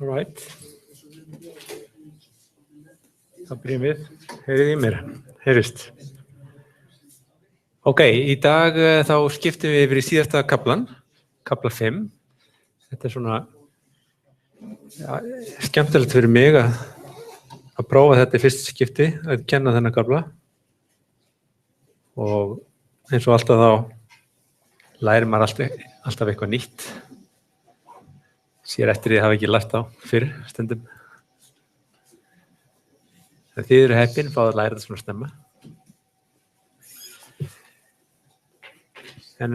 All right. Það byrjum við. Heyrið í mér. Heyrist. Ok, í dag þá skiptum við yfir í síðasta kaflan, kafla 5. Þetta svona skemmtilegt fyrir mig að prófa þetta í fyrsta skipti, að kenna þennan kafla. Og eins og alltaf þá lærir maður alltaf eitthvað nýtt. Sér eftir því að hafa ekki lært á fyrr stundum. Þið eru heppin, fáðu að læra þetta svona snemma. En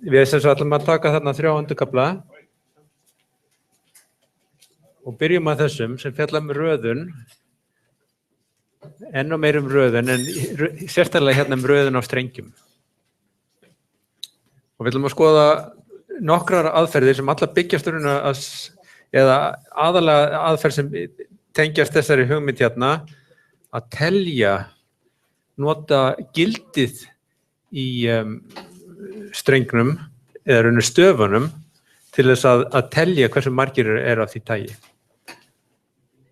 við sem svo ætlum að taka þarna 3. kafla og byrjum að þessum sem fjalla röðun, enn og meir röðun, en sérstaklega hérna röðun á strengjum. Og við ætlum að skoða nokkrar aðferðir sem allar byggjast eða aðalega aðferð sem tengjast þessari hugmynd hérna, að telja, nota gildið í strengnum eða raunir stöfunum til þess að telja hversu margir eru af því tagi.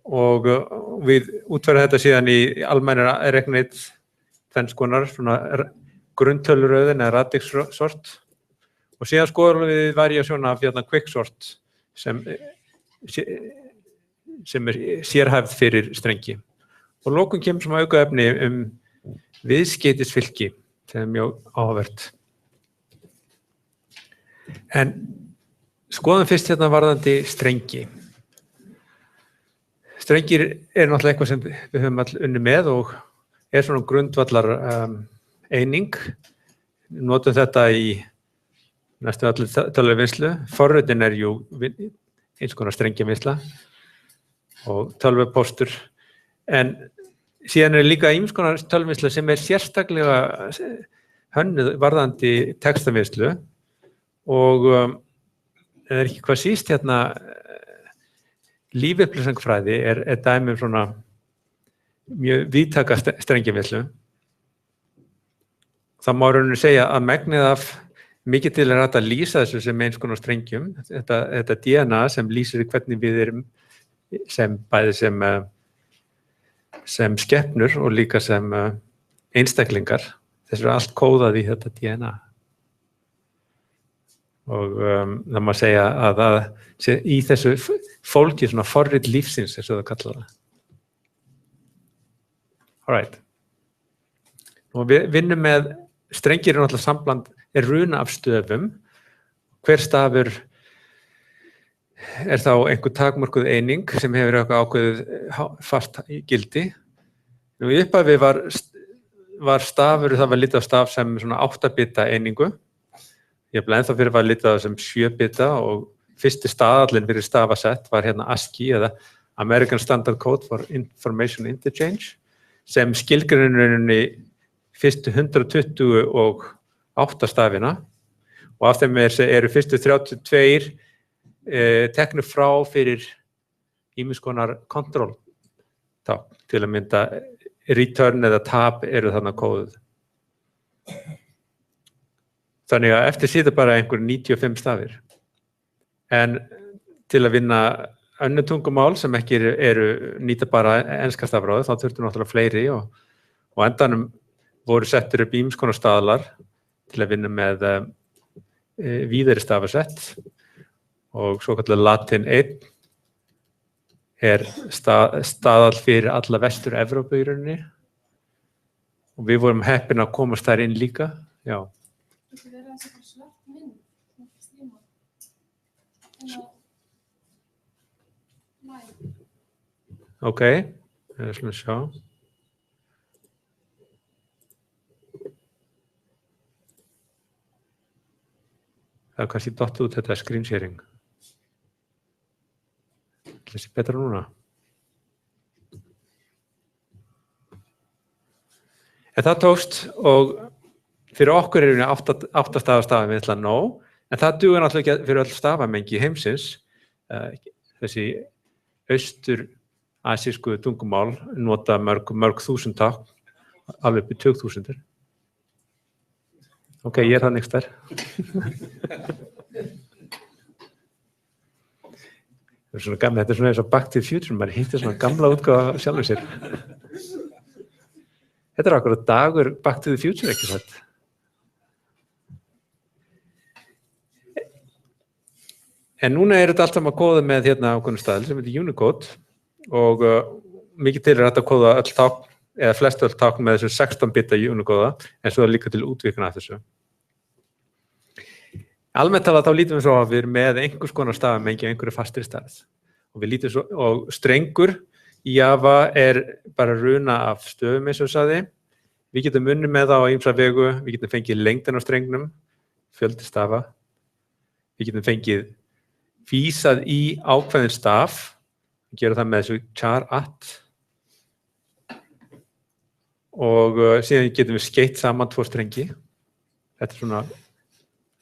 Og við útfærum þetta síðan í almennir reiknit tvenns konar, svona grunntöluröðun eða radix sort. Og síðan skoðum við variasjón af quicksort sem er sérhæfð fyrir strengi. Og lokum kemur sem aukaefni viðskeytisfylki, sem er mjög áhugavert. En skoðum fyrst hérna varðandi strengi. Strengir náttúrulega eitthvað sem við höfum all unnið með og svona grundvallar eining. Notum þetta í næstu allir tölvuvinnslu. Forritin jú eins konar strengjavinnsla og tölvupóstur. En síðan líka ýmiss konar tölvuvinnsla sem sérstaklega hönnuð varðandi textavinnslu og eða ekki hvað síst hérna lífupplýsingafræði er dæmi svona mjög víðtæka strengjavinnslu. Það má rauninu segja að megnið af mikið til hægt að lýsa þessu sem eins konar strengjum. Þetta DNA sem lýsir hvernig við erum bæði sem skepnur og líka sem einstaklingar. Þessu er allt kóðað í þetta DNA. Og það má segja að í þessu fólki svona forrit lífsins, eins og það kalla það. All right. Og við vinnum með strengir náttúrulega sambland runa af stöfum. Hver stafur þá einhver takmörkuð eining sem hefur eitthvað ákveðið fast gildi. Nú í upphafi var stafur, það var litið á staf sem svona 8-bita einingu. Jafnvel ennþá fyrir var litið á sem 7-bita og fyrsti staðallinn fyrir stafasett var hérna ASCII eða American Standard Code for Information Interchange sem skilgreininni fyrstu 128 stafina og af þeim eru fyrstu 32 teknu frá fyrir ýmiss konar control tákn, til að mynda return eða tab eru þarna kóðuð. Þannig að eftir sitja bara einhver 95 stafir. En til að vinna önnur tungumál sem ekki nýta bara enska stafróð, þá þurftu náttúrulega fleiri og endanum voru settir upp ýmiss konar staðlar til að vinna með víðari stafasett. Og svo kallar latin 1 staðall fyrir alla Vestur-Evrópu í rauninni og við vorum heppin að komast þar inn líka. Já. Þetta verður að setja svart mynd Ok, við slum sjá. Það kannski dottið út þetta screen sharing. Það sé betra núna. En það tókst og fyrir okkur við 8 stafastafi við ætla nóg, en það dugar náttúrulega ekki fyrir öll stafamengi heimsins. Þessi austur-asísku tungumál nota mörg þúsund tákn, alveg upp í 20.000. Ok, ég þannig stær. Þetta svona eins og Back to the Future, maður hittir svona gamla útgáfa sjálfur sér. Þetta akkurat dagur Back to the Future, ekki satt. En núna þetta allt saman kóða með hérna ákveðnum staðal sem heitir Unicode og mikið til hægt að kóða öll tákn eða flest öll tákn með þessu 16 bita Unicode en svo líka til útvikna af þessu. Almennt talað þá lítum við svo að við erum með einhvers konar stafamengi einhverju fastri stærð og við lítum svo, og strengur í Java bara runa af stöfum eins og sagði. Við getum unnið með það á ýmsa vegu, við getum fengið lengdin á strengnum, fjöldi stafa. Við getum fengið vísað í ákveðin staf, við gerum það með þessu char at og síðan getum við skeytt saman 2 strengi. Þetta svona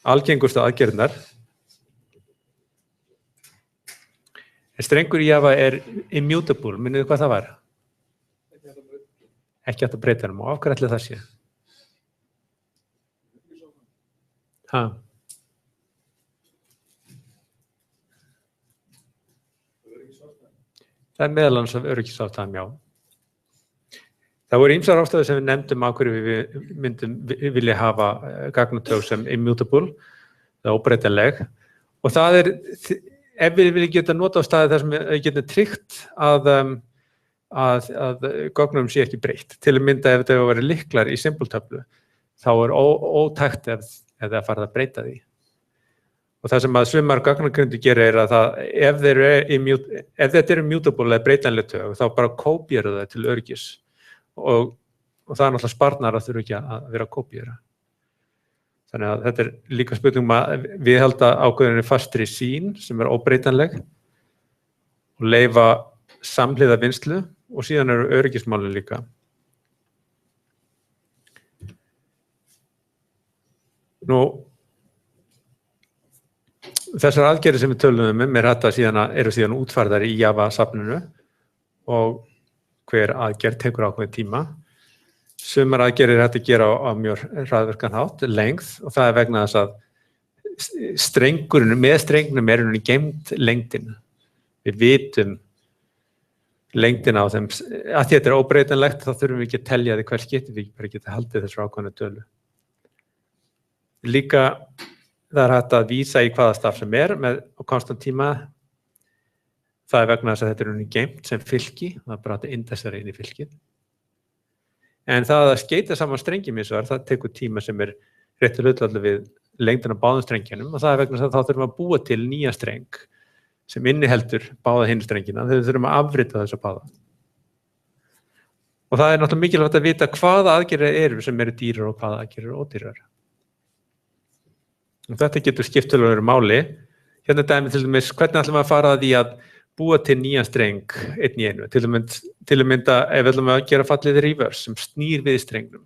algengustu aðgerðirnar. Strengur í Java immutable, minnið hvað það var? Ekki hægt að breyta hann og af hverju ætli það sé? Það meðal annars af öryggisástæðum, já. Það voru ýmsar ástæður sem við nefndum á hverju við myndum vilja hafa gagnatök sem immutable, það er óbreytanleg og það ef við viljum geta nota á staði þar sem við getum tryggt að gögnum sé ekki breytt. Til að mynda ef þetta hefur verið lyklar í simpultöflu, þá ótækt ef það farið að breyta því. Og það sem að sumar gagnagrundir gera að ef þetta er immutable eða breytanleg tök, þá bara kópíru það til öryggis. Og það er náttúrulega sparnar að þurfa ekki að vera að kópíera. Þannig að þetta líka spurning að viðhalda ákveðinni fastri sýn sem óbreytanleg og leyfa samhliða vinnslu og síðan eru öryggismálin líka. Nú, þessar aðgerðir sem við tölum eru síðan útfærðar í Java-safninu og hver aðgerð tekur ákveðin tíma. Sumar aðgerðir hægt að gera á mjög hraðvirkan hátt, lengð, og það vegna þess að með strengnum er geymd lengdin. Við vitum lengdina á þeim, að þetta er óbreytanlegt, þá þurfum við ekki að telja því hver skipti, við bara geta haldið þessu ákveðnu tölu. Líka það er hægt að vísa í hvaða staf sem með á konstant tíma. Það er vegna þess að þetta er geymt sem fylki, það er bara að indexera inn í fylkið. En það að skeyta saman strengjum það tekur tíma sem réttu hlutfalli við lengdina á báðum strengjanum og það er vegna þess að þá þurfum að búa til nýja streng sem inniheldur báða hinn strengina þegar við þurfum að afrita þessa báða. Og það er náttúrulega mikilvægt að vita hvaða aðgerðir eru sem eru dýrar og hvaða aðgerðir eru ódýrar. Og þetta getur skipt töluverðu máli. Hérna dæmi til dæmis, hvernig ætlum við að fara að því að búa til nýjan streng einn í einu, til að mynda ef við ætlum að gera fallið reverse sem snýr við strengnum,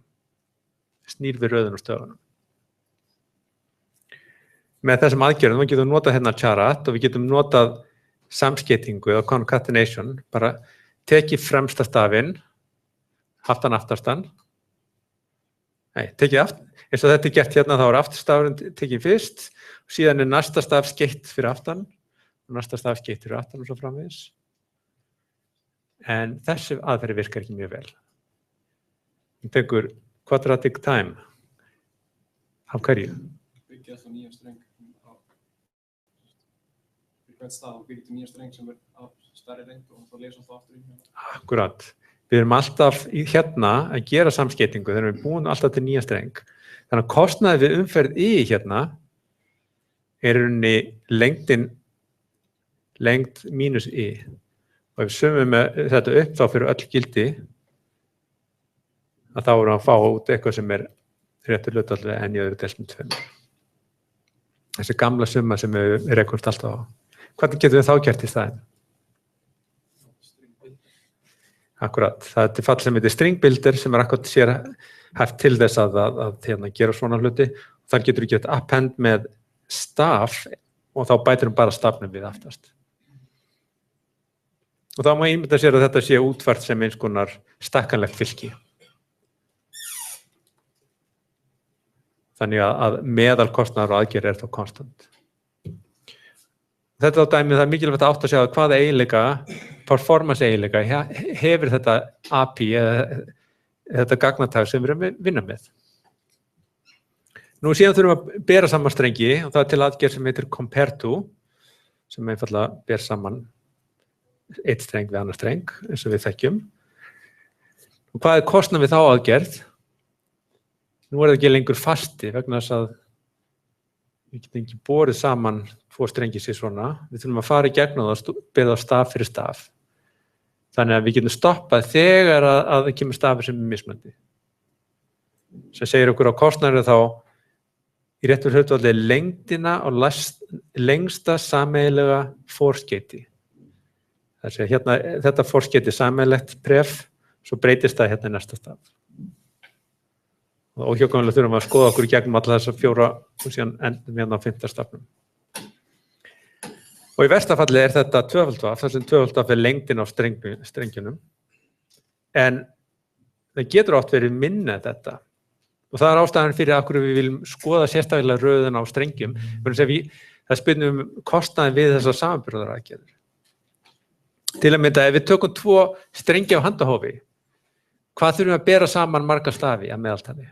snýr við röðun og stöðunum. Með þessum aðgerðum við getum notað hérna charat og við getum notað samskeytingu eða concatenation, bara tekið fremsta stafinn, haft hann aftastan, tekið aft, eins og þetta er gert hérna þá er afturstafurinn tekið fyrst og síðan er næsta staf skeytt fyrir aftan og næsta staf skeytt fyrir aftan og svo framvegis. En þessi aðferð virkar ekki mjög vel. Við tekur quadratic time. Af hverju? Byggja alltaf nýja streng á hvern stað og byggja til nýja streng sem á stærri lengd og þá lesa alltaf aftur í. Akkurat. Við erum alltaf hérna að gera samskeytingu þegar við búum alltaf til nýja streng. Þannig að kostnaði við umferð í hérna er lengd mínus y. Og ef við sumum þetta upp þá fyrir öll gildi að þá erum við að fá út eitthvað sem er réttur hlutfalli en í öðru deilt með 2. Þessi gamla summa sem við rekumst alltaf á. Hvað getum við þá gert í staðinn? Akkurat, það er fall sem heitir string builder sem akkurat sér hæft til þess að gera svona hluti. Þar getur við gert append með staf og þá bætir bara stafnum við aftast. Og þá má ímynda sér að þetta sé útfært sem eins konar stakkanlegt fylki. Þannig að meðalkostnaður og aðgerð þá konstant. Þetta á dæmið það mikilvægt að átta sig á hvaða eiginleika, performance eiginleika hefur þetta API eða þetta gagnatag sem við erum að vinna með. Nú síðan þurfum við að bera saman strengi og það er til aðgerð sem heitir compare to, sem einfaldlega ber saman eitt streng við annar streng, eins og við þekkjum. Og hvað er kostnað við þá aðgerð? Nú er það ekki lengur fasti vegna þess að við getum ekki borið saman tvo strengi sér svona. Við þurfum að fara í gegnum það og bera það staf fyrir staf. Þannig að við getum stoppað þegar að það kemur stafir sem er mismunandi. Sem segir okkur á kostnaðinu þá í réttu hlutfalli lengdina og lengsta sameiginlega forskeyti. Það er að segja hérna, þetta forskeyti sameiginlegt pref, svo breytist það hérna í næsta staf. Og óhjákvæmilega þurfum að skoða okkur í gegnum alla þessa 4 og síðan endum við hérna á 5. stafnum. Og í versta falli er þetta tvöfaldvaf, þar sem tvöfaldvaf er lengdin á strengjunum. En það getur oft verið minna þetta. Og það er ástæðan fyrir að við viljum skoða sérstaklega röðuna á strengjum. Það spynnum kostnaðin við þessar samanburðaraðgerðir. Til að mynda, ef við tökum 2 strengi á handahófi, hvað þurfum við að bera saman marga stafi að meðaltali?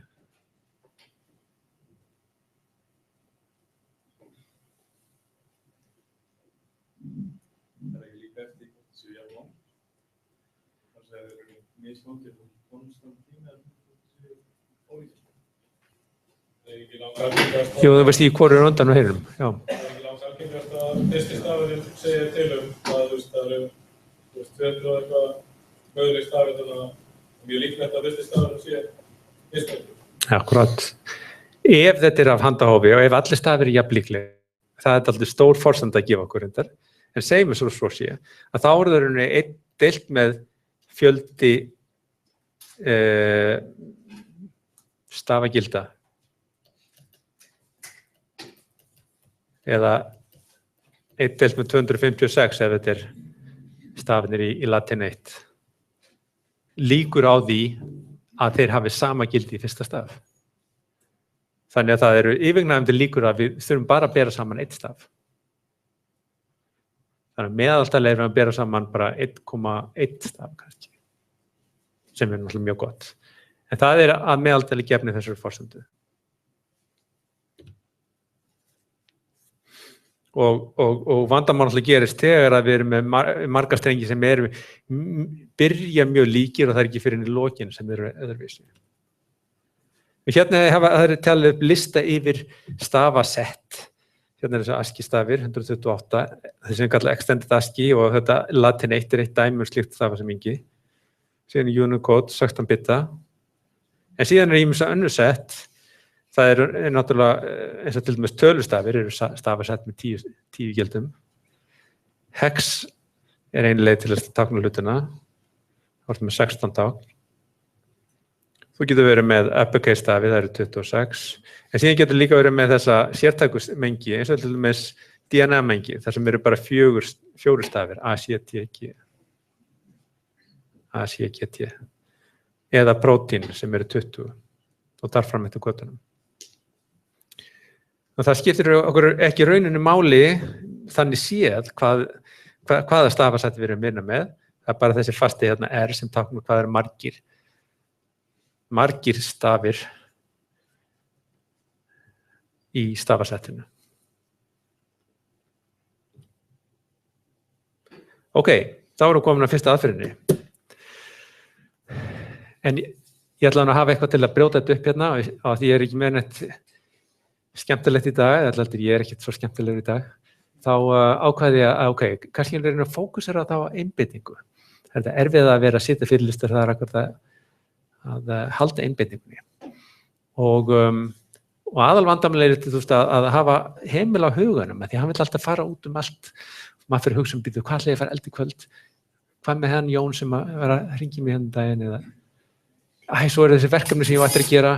Það er ekki líka eftir þessu jafnlangt. Það er mismunandi og konstant tíma þessu ólíkt. Það er ekki langt algengast. Jú, þú veist í hvoru er undan og hinum. Já. Það er ekki langt algengast að fyrsti stafurinn segir til að það eru 200 og eitthvað möguleg stafir þannig að mjög líklegt að fyrsti stafurinn sé mismunandi. Akkúrat. Ef þetta er af handahófi og ef allir stafir eru jafn líklegir, það er alltaf stór forsenda að gefa okkur reyndar. En segjum við svo sé að þá er það einn deilt með fjöldi stafagilda eða einn deilt með 256 ef þetta er stafinir í latin 1. Líkur á því að þeir hafi sama gildi í fyrsta staf. Þannig að það eru yfirgnæfandi líkur að við þurfum bara að bera saman eitt staf. Þannig að meðaltali erum við að bera saman bara 1,1 staf kannski, sem er náttúrulega mjög gott. En það er að meðaltali gefni þessari forsendu. Og vandamál náttúrulega gerist þegar að við erum með marga strengi sem byrja mjög líkir og það er ekki fyrir inn í lokin sem eru öðruvísi. Hérna það er talið upp lista yfir stafasett. Hérna er þessi ASCII-stafir, 128, þessi sem kallað Extended ASCII og þetta Latin 1 er eitt dæmi slíkt stafasamingi. Síðan Unicode, 16 bita. En síðan er ýmissa önnur sett. Það er náttúrulega, eins og til dæmis tölustafir eru stafasett með 10 gildum. Hex er ein leið til að tákna hlutina. Það er með 16 tákn. Þú getur verið með uppercase-stafi, það eru 26. En síðan getur líka verið með þessa sértækusmengi, eins og til dæmis DNA-mengi, þar sem eru bara 4 stafir, ACTG, ACGT, eða prótín sem eru 20 og þar fram eftir götunum. Og það skiptir okkur ekki rauninu máli þannig séð hvaða stafasætti við erum að vinna með. Það er bara þessi fasti hérna R sem táknar hvað eru margir stafir í stafasættinu. Ok, þá erum við komin að fyrsta aðferðinni. En ég ætla að hafa eitthvað til að brjóta þetta upp hérna og því ég er ekki með neitt skemmtilegt í dag, ég er ekkert svo skemmtilegur í dag, þá ákvæði ég að, ok, kannski ég reyna að fókusera þá á einbeitingu. Það er erfið að vera að sitja fyrirlistar, það er akkurat að halda einbeitingunni. Og aðalvandamlega er að hafa heimil á huganum, því hann vill alltaf fara út allt, maður fyrir hugsa býtu, hvað ætla ég að fara eldi kvöld, hvað með hann Jón sem að vera að hringja mig hérna daginn, eða svo er þessi verkefni sem ég ætti að gera,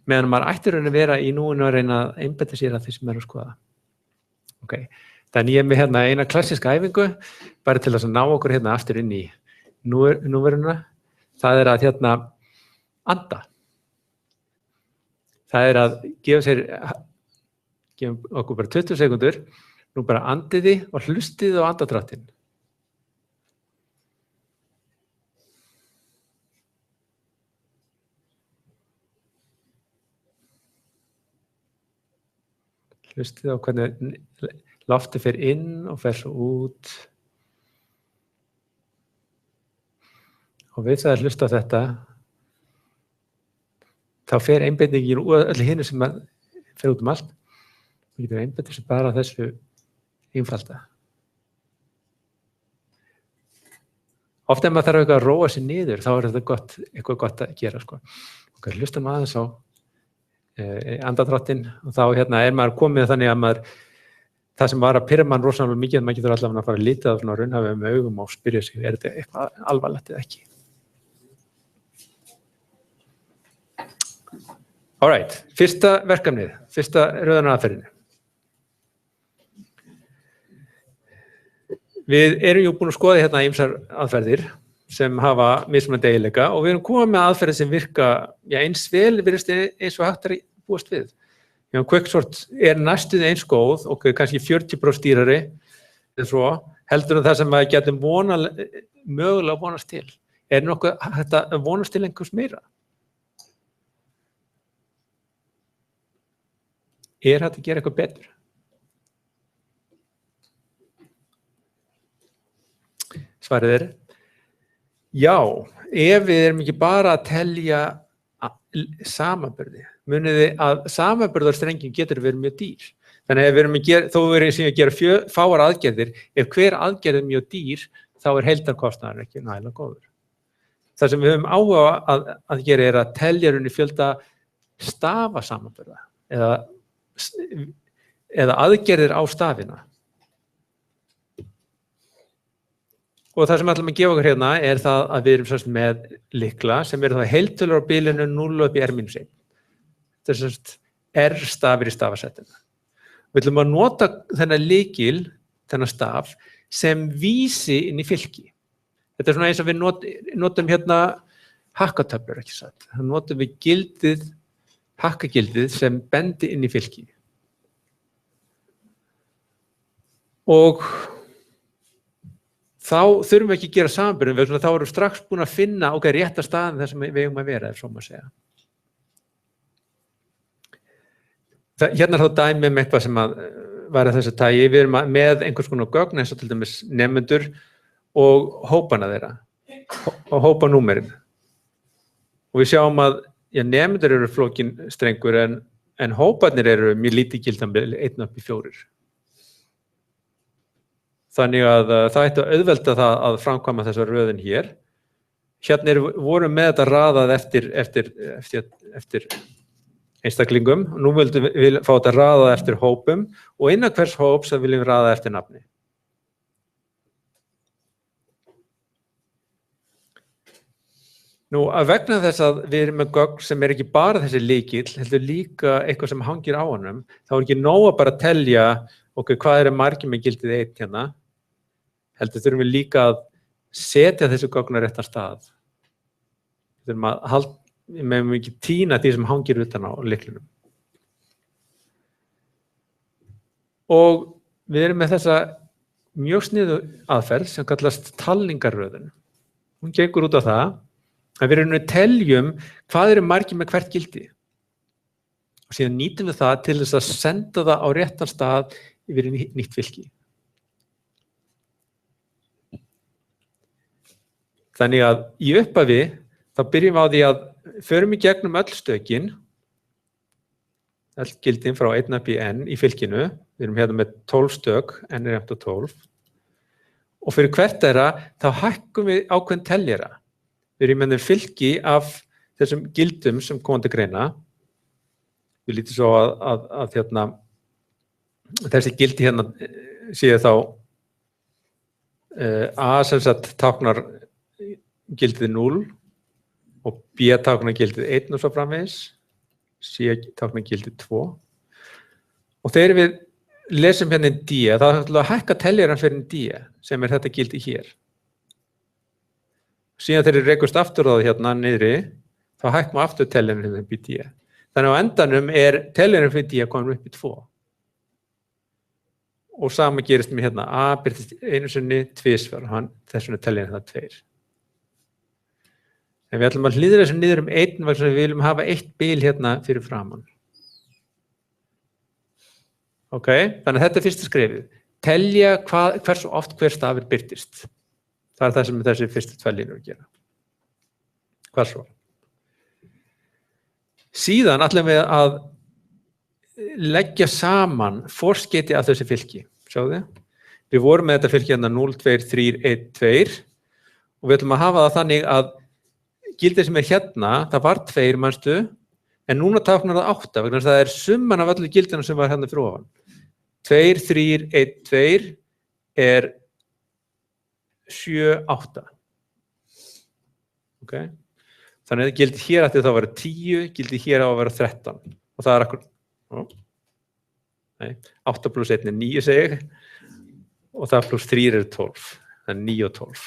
meðan maður ættir að vera í núinu að reyna að einbeita sér að því sem er að skoða. Ok, þannig ég er með hérna eina klassíska æfingu, bara til þess að ná okkur hérna aftur inn í núveruna. Það er að hérna anda. það er að gefa okkur bara 20 sekundur, nú bara andiði og hlustiði á andadráttinn. Hlustið á hvernig loftið fer inn og fer svo út. Og við það að hlusta á þetta, þá fer einbeitingin og öll hinu sem fer út allt. Við getum einbeitt sem bara þessu einfalda. Ofta ef maður þarf eitthvað að róa sig niður, þá er þetta eitthvað gott að gera. Sko. Hlustum aðeins á andadráttinn og þá er maður komið þannig að það sem var að pirra mann rosalega mikið, maður getur allavega að fara að lítið á svona raunhæfi með augum og spyrja sig, er þetta eitthvað alvarlegt eða ekki? Alright, fyrsta verkefnið, fyrsta röðunaraðferðinu. Við erum búin að skoða hérna ýmsar aðferðir sem hafa mismunandi eiginleika og við erum komið með aðferðir sem virka eins vel virðist eins og hægt að búast við. Quicksort er næstuð eins góð og kannski 40% dýrari eða svo, heldur það sem við getum mögulega vonast til. Er nokkuð hægt að vonast til einhvers meira? Er hægt að gera eitthvað betur? Svarið er já, ef við erum ekki bara að telja samanburði. Munið þið að samanburðarstrenging getur verið mjög dýr. Þannig að þó við erum að gera fáar aðgerðir, ef hver aðgerð er mjög dýr, þá er heildarkostnaður ekki nægilega góður. Það sem við höfum áhuga að gera er að telja fjölda stafa samanburða eða aðgerðir á stafina. Og það sem ætlum að gefa okkur hérna er það að við erum með lykla sem eru það heiltölur á bilinu 0 upp í R-1. Þetta er R-stafir í stafasettinu. Við ætlum að nota þennan lykil, þennan staf, sem vísi inn í fylki. Þetta er svona eins og við notum hérna hakkatöflur, ekki satt. Það notum við hakkagildið sem bendi inn í fylki. Og þá þurfum við ekki að gera samanburðum, þá erum við strax búin að finna rétta staðin þar sem við eigum að vera, ef svo maður segja. Hérna er þá dæmi eitthvað sem var að þessu tagi. Við erum með einhvers konar gögn, eins og til dæmis nemendur og hópana þeirra, og hópanúmerin. Og við sjáum að nemendur eru flókin strengur, en hópanir eru mjög lítið gildabil 1 upp í 4. Þannig að það ætti að auðvelda það að framkvæma þessa röðin hér. Hérna vorum með þetta raðað eftir einstaklingum. Nú vildum við fá þetta raðað eftir hópum og innan hvers hóps viljum við raða eftir nafni. Nú, að vegna þess að við erum með gögn sem ekki bara þessi lykill, heldur líka eitthvað sem hangir á honum, þá ekki nóg að bara telja hvað margir með gildið 1 hérna. Heldur þurfum við líka að setja þessu gögn á réttan stað. Við megum ekki týna því sem hangir utan á lyklunum. Og við erum með þessa mjög sniðu aðferð sem kallast talningarröðun. Hún gengur út á það að við teljum hvað margir með hvert gildi. Og síðan nýtum við það til þess að senda það á réttan stað yfir í nýtt fylki. Þannig að í upphafi þá byrjum við á því að förum í gegnum öll stökin, öll gildin frá 1 upp í n í fylkinu. Við erum hérna með 12 stök, n er jafnt á 12. Og fyrir hvert þeirra þá hækkum við ákveðin teljara. Við erum með fylki af þessum gildum sem koma til greina. Við lítum svo að þessi gildi hérna séu þá A sem sagt táknar gildið 0 og B táknar gildið 1 og svo framvegis, C táknar gildið 2. Og þegar við lesum hérna D, þá ætlum við að hækka teljaran fyrir D sem þetta gildi hér. Síðan þegar við rekumst aftur á það hérna niðri, þá hækkum við aftur teljaran hérna upp í D. Þannig á endanum teljarinn fyrir D komin upp í 2. Og sama gerist með hérna, A birtist einu sinni, tvisvar, þess vegna teljarinn það 2. En við ætlum að hlýðra þessu niður 1 vegna þess að við viljum hafa 1 bil hérna fyrir framan. Ok, þannig að þetta fyrsta skrefið. Telja hversu oft hver stafur birtist. Það það sem þessi fyrstu 2 línur gera. Hversu? Síðan ætlum við að leggja saman forskeyti af þessi fylki. Sjáðu þið? Við vorum með þetta fylki hérna 0, 2, 3, 1, 2 og við ætlum að hafa það þannig að gildið sem hérna, það var 2, manstu, en núna táknar það 8 vegna þess að það summan af öllu gildina sem var hérna fyrir ofan. 2, 3, 1, 2 er 7, 8. Ok? Þannig að gildið hér ætti þá að vera 10, gildið hér á að vera 13. Og það akkur... 8 plus 1 er 9, segi ég. Og það plus 3 er 12. Það er 9 og 12.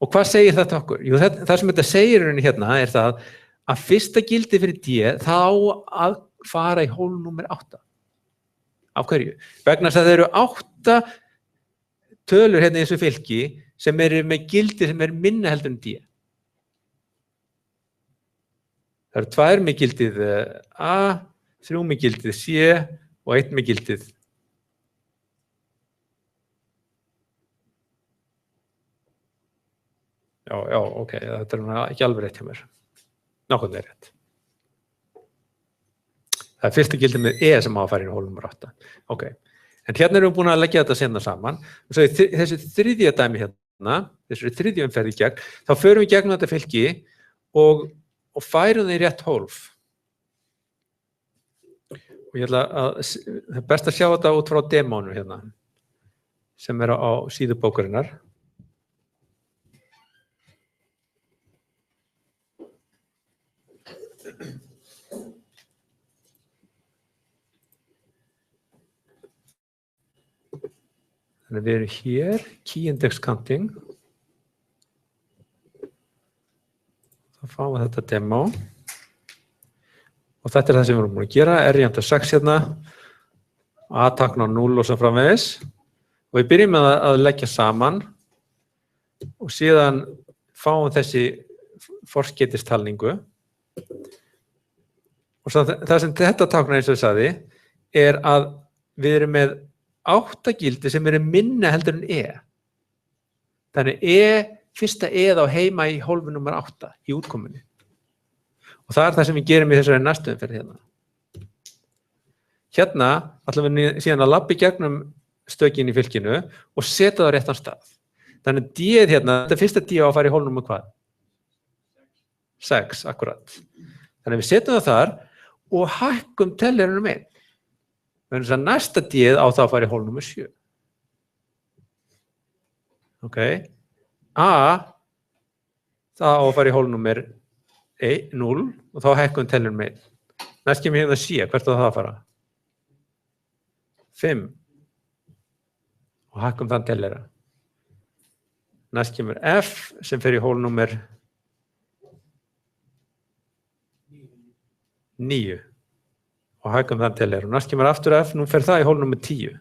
Og hvað segir þetta okkur? Jú, það sem þetta segir hérna er það að fyrsta gildi fyrir D þá að fara í hólf númer 8. Af hverju? Vegna þess að það eru 8 tölur hérna í þessu fylki sem eru með gildi sem minna heldur en D. Það eru 2 með gildið A, 3 með gildið C og 1 með gildið Já, ok, þetta ekki alveg rétt hjá mér. Nákvæmlega er rétt. Það er fyrsta gildið með E sem á að fara inn í hólf númer 8. Ok, en hérna erum við búin að leggja þetta seinna saman. Og svo þessi þriðja dæmi hérna, þessi þriðju umferð í gegn, þá förum við gegnum þetta fylki og færum það í rétt hólf. Og ég ætla að, það er best að sjá þetta út frá demónu hérna, sem á síðu bókarinnar. Þannig að við erum hér, key index counting. Þá fáum við þetta demo. Og þetta er það sem við erum búin að gera, R jafnt 6 hérna, A táknar 0 og svo framvegis. Og við byrjum með að leggja saman og síðan fáum þessi forskeytistalningu. Og það sem þetta táknar eins og ég sagði er að við erum með 8 gildi sem eru minna heldur en E. Þannig fyrsta E þá heima í hólfi númer 8 í útkomunni. Og það er það sem við gerum í þessari næstu umferð hérna. Hérna ætlum við síðan að labba í gegnum stökin í fylkinu og setja það á réttan stað. Þannig að D-ið hérna, þetta fyrsta D á að fara í hólfi númer hvað? 6, akkurat. Þannig að við setjum það þar og hækkum teljarinn 1. Þannig að næsta D-ið á það að fara í hólf númer 7. Ok. A, það á að fara í hólf númer 0 og þá hækkum við teljarinn 1. Næst kemur hérna C, hvert á það að fara? 5. Og hækkum þann teljara. Næst kemur F sem fer í hólf númer 9. Og hækkum þann teljara. Og næst kemur aftur F, nú fer það í hólf númer 10.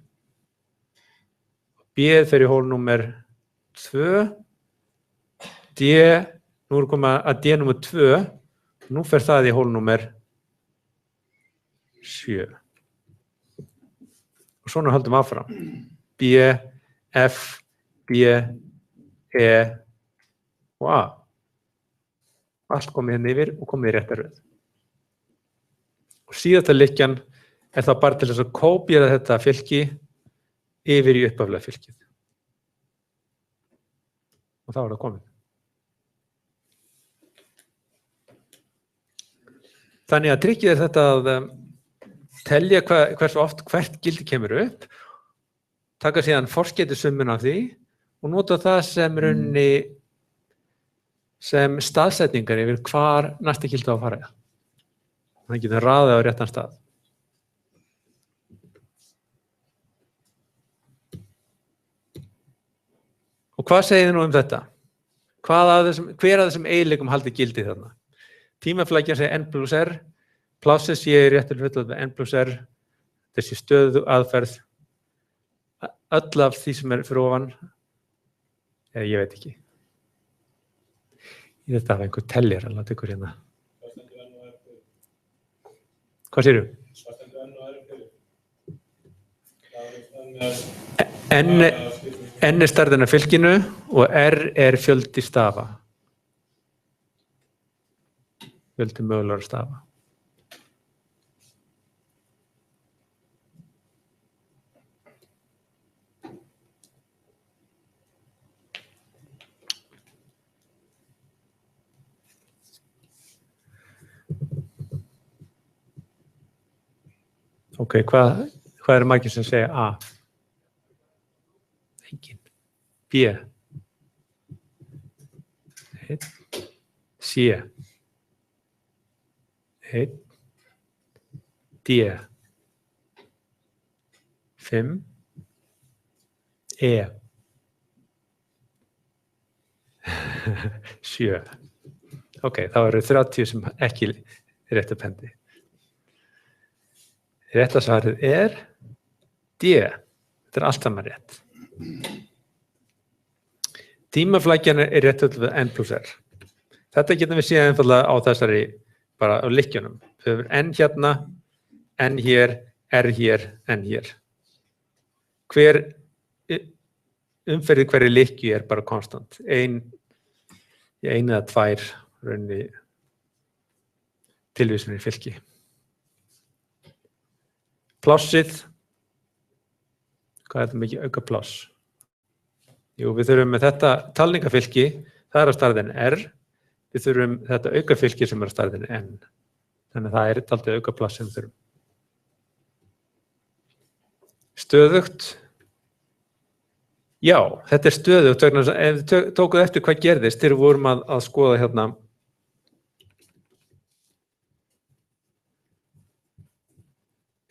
B fer í hólf númer 2. D, nú er komið að D númer 2. Nú fer það í hólf númer 7. Og svona höldum áfram. B, F, B, E og A. Allt komið hérna yfir og komið í rétta röð. Og síðasta lykkjan er það bara til þess að kópíera þetta fylki yfir í upphaflega fylkið. Og þá er það komið. Þannig að trikkið er þetta að telja hversu oft hvert gildi kemur upp, taka síðan forskeytisummun af því og nota það sem staðsetningar yfir hvar næsta gildi á að fara. Það getur raðið á réttan stað. Og hvað segir þið nú um þetta? Hver af þessum eiginleikum haldi gildi þarna? tímaflækjan segir n plus r, plássið sé í réttu hlutfalli við n plus r, þessi stöðu aðferð, öll af því sem fyrir ofan, eða ég veit ekki. Ég þetta hafa einhver tellir að láta ykkur hérna. Hvað segirðu? N er stærðin af fylkinu og R er fjöldi stafa. Fjöldi mögulegra stafa. Ok, hvað er margir sem segja A? Engin. B. C. D. 5. E. 7. Ok, þá eru 30 sem ekki er rétt upp hendi. Rétta svarið er D. Þetta er allt saman rétt. Tímaflækjan er rétt við n plus r. Þetta getum við séð einfallega á þessari, bara á lykkjunum. Við höfum n hérna, n hér, r hér, n hér. Hver umferðið hverju lykkju er bara konstant. Ein eða tvær raunni tilvísunir í fylki. Plássið, hvað er þetta mikið auka pláss? Jú, við þurfum með þetta talningafylki, það er að stærðin R, við þurfum þetta auka fylki sem er að stærðin N. Þannig að það er dálítið auka pláss sem við þurfum. Stöðugt. Já, þetta er stöðugt, vegna þess að ef við tókuð eftir hvað gerðist þegar við vorum að skoða hérna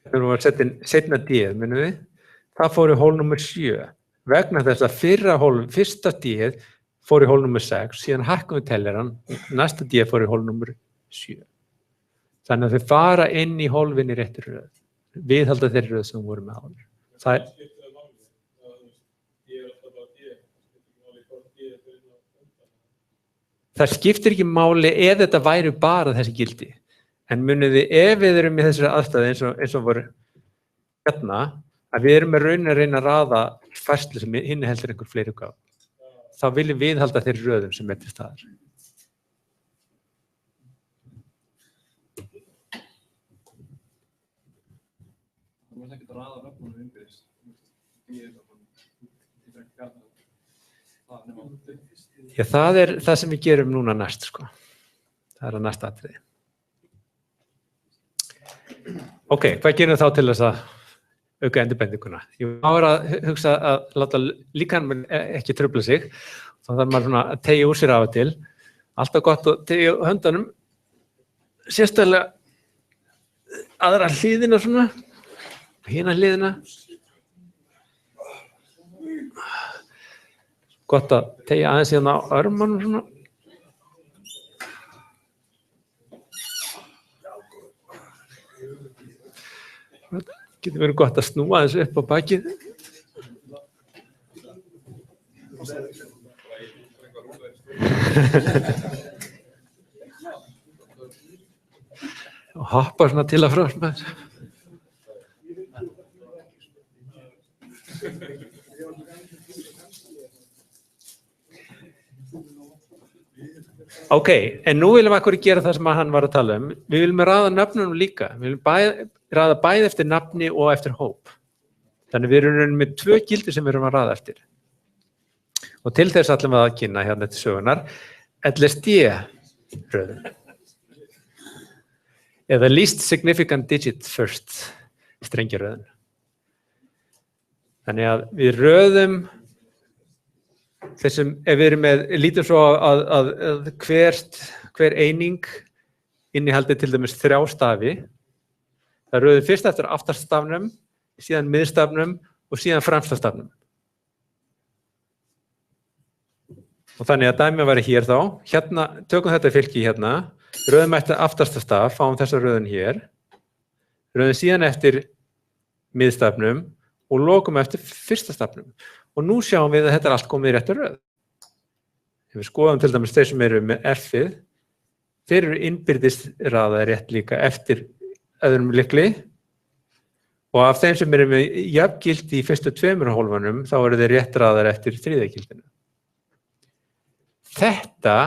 þegar við varum að setja inn seinna D-ið, minnum við, það fór í hól númer 7. Vegna þess að fyrsta D-ið fór í hól númer 6, síðan hækkum við teljaran, næsta D-ið fór í hól númer 7. Þannig að þau fara inn í hólfinn í réttu röð. Viðhalda þeirri röð sem við vorum með áður. Það skiptir ekki máli ef þetta væri bara þessi gildi. En munið þið, ef við erum í þessari aðstæðu eins og voru hérna, að við erum með raunin að reyna að raða færslu sem inniheldur einhver fleiri gáð, þá viljum við halda þeirri röðum sem er til staðar. Þú veist ekki að raða nöfnunum innbyrðis. Já, það er það sem við gerum núna næst, sko. Það er að næsta atriði. Ok, hvað gerum við þá til þess að auka endurbendinguna? Ég var að hugsa að láta líkamann ekki trufla sig, þá þarf maður svona að teygja úr sér af og til. Alltaf gott að teygja höndunum, sérstaklega aðra hliðina svona, hina hliðina. Gott að teygja aðeins hérna á örmanum svona. Getur verið gott að snúa þessu upp á bakið. Og hoppa svona til að frá. Ok, en nú viljum við akkur gera það sem hann var að tala um. Við viljum raða nöfnunum líka. Við viljum raða bæði eftir nafni og eftir hóp. Þannig við erum með 2 gildi sem við erum að raða eftir. Og til þess ætlum við að kynna hérna til sögunar LSD-röðun. Eða Least Significant Digit First strengjaröðun. Þannig að við röðum þessum, ef við erum með, lítum svo að hver eining innihaldi til dæmis 3 stafi, það röðum fyrst eftir aftarstafnum, síðan miðstafnum og síðan fremstastafnum. Og þannig að dæmi væri hér þá, hérna, tökum þetta fylki hérna Röðum eftir aftasta staf, fáum þessa röðun hér. Röðum síðan eftir miðstafnum og lokum eftir fyrsta stafnum. Og nú sjáum við að þetta allt komið í rétta röð. Ef við skoðum til dæmis þeir sem eru með F-ið, þeir eru innbyrðis raðaðir rétt líka eftir öðrum lykli. Og af þeim sem eru með jafngildi í fyrstu 2 hólfanum, þá eru þeir rétt raðaðir eftir 3. gildinu. Þetta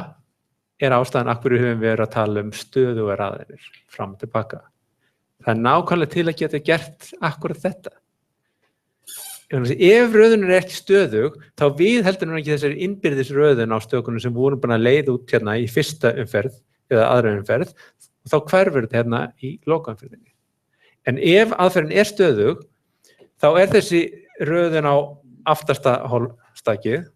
er ástæðan af hverju höfum við verið að tala um stöðugar raðanir fram og tilbaka. Það er nákvæmlega til að geta gert akkurat þetta. Ef röðun er ekki stöðug, þá viðheldur hún ekki þessari innbyrðis röðun á stökunum sem vorum búin að leiða út hérna í fyrsta umferð eða aðra umferð, og þá hverfur þetta hérna í lokaumferðinni. En ef aðferðin er stöðug, þá er þessi röðun á aftasta hólstakið,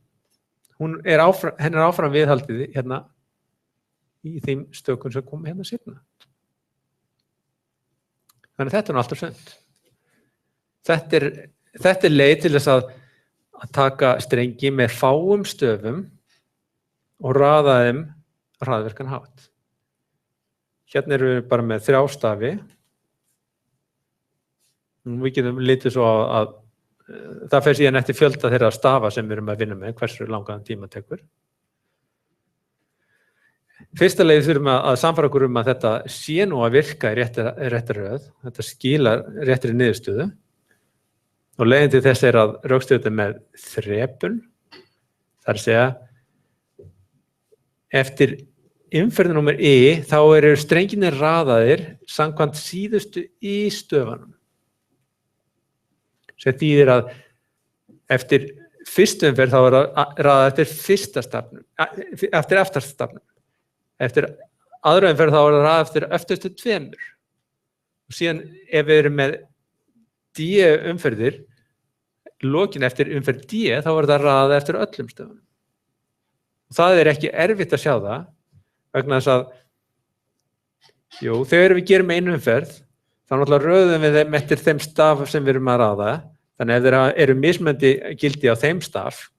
henn er áfram viðhaldið hérna í þeim stökum sem kom hérna seinna. Þannig þetta er nú alltaf sönd. Þetta er leið til þess að taka strengi með fáum stöfum og raða þeim hraðvirkan hátt. Hérna erum við bara með 3 stafi. Við getum litið svo að það fer síðan eftir fjölda þeirra stafa sem við erum að vinna með, hversu langan tíma tekur. Fyrsta leið þurfum að sannfæra okkur að þetta sé nú að virka í réttri röð, þetta skilar réttri niðurstöðu. Og leiðin til þess er að rökstuða með þrepun, það er að segja, eftir umferð númer I, þá eru strenginir raðaðir samkvæmt síðustu í stöfunum. Sem þýðir að eftir fyrstu umferð þá er það raðað eftir fyrsta stafnum, eftir aftasta stafnum. Eftir aðra umferð þá er það raðað eftir öftustu 2. Og síðan ef við erum með D umferðir, lokin eftir umferð D, þá er það raðað eftir öllum stöðum. Og það er ekki erfitt að sjá það, vegna þess að, þegar við gerum einu umferð, þá náttúrulega röðum við þeim eftir þeim staf sem við erum að raða. Þannig ef þeir eru mismunandi gildi á þeim staf,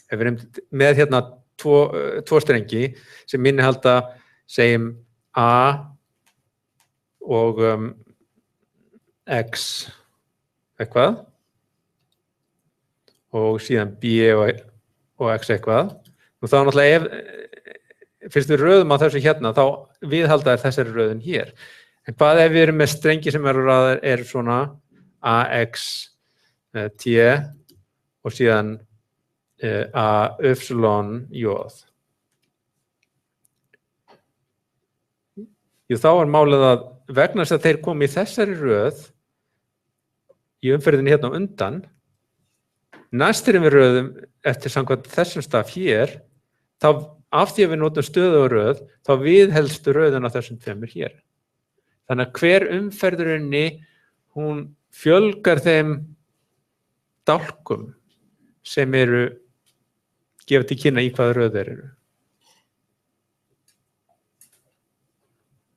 ef við erum með hérna 2 strengi sem innihalda, segjum A og X eitthvað og síðan B og X eitthvað. Og þá náttúrulega fyrst við röðum á þessu hérna, þá viðhalda þessari röðun hér. En hvað ef við erum með strengi sem eru raðar er svona AX, T og síðan AY, J. Þá er málið að vegna þess að þeir komi í þessari röð í umferðinni hérna á undan, næstir við röðum eftir samkvæmt þessum staf hér, þá af því að við notum stöðu og röð, þá viðhelstu röðun á þessum 2 hér. Þannig að hver umferðurinni, hún fjölgar þeim dálkum sem eru gefið til kynna í hvaða röð þeir eru.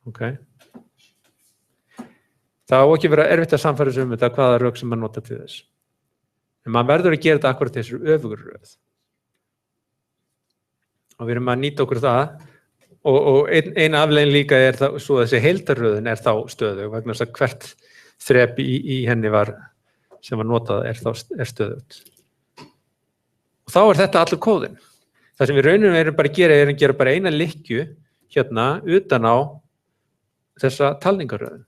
Okay. Það á ekki vera erfitt að sannfæra sig þetta hvaða rök sem maður nota til þess. En maður verður að gera þetta akkurat þessu öfugur röð. Og við erum að nýta okkur það. Og ein afleiðing líka er það, svo þessi heildarröðun er þá stöðug, vegna þess að hvert þrep í henni sem var notað er stöðugt. Og þá er þetta allur kóðinn. Það sem við raunum erum bara að gera bara eina lykkju hérna utan á þessa talningarröðun.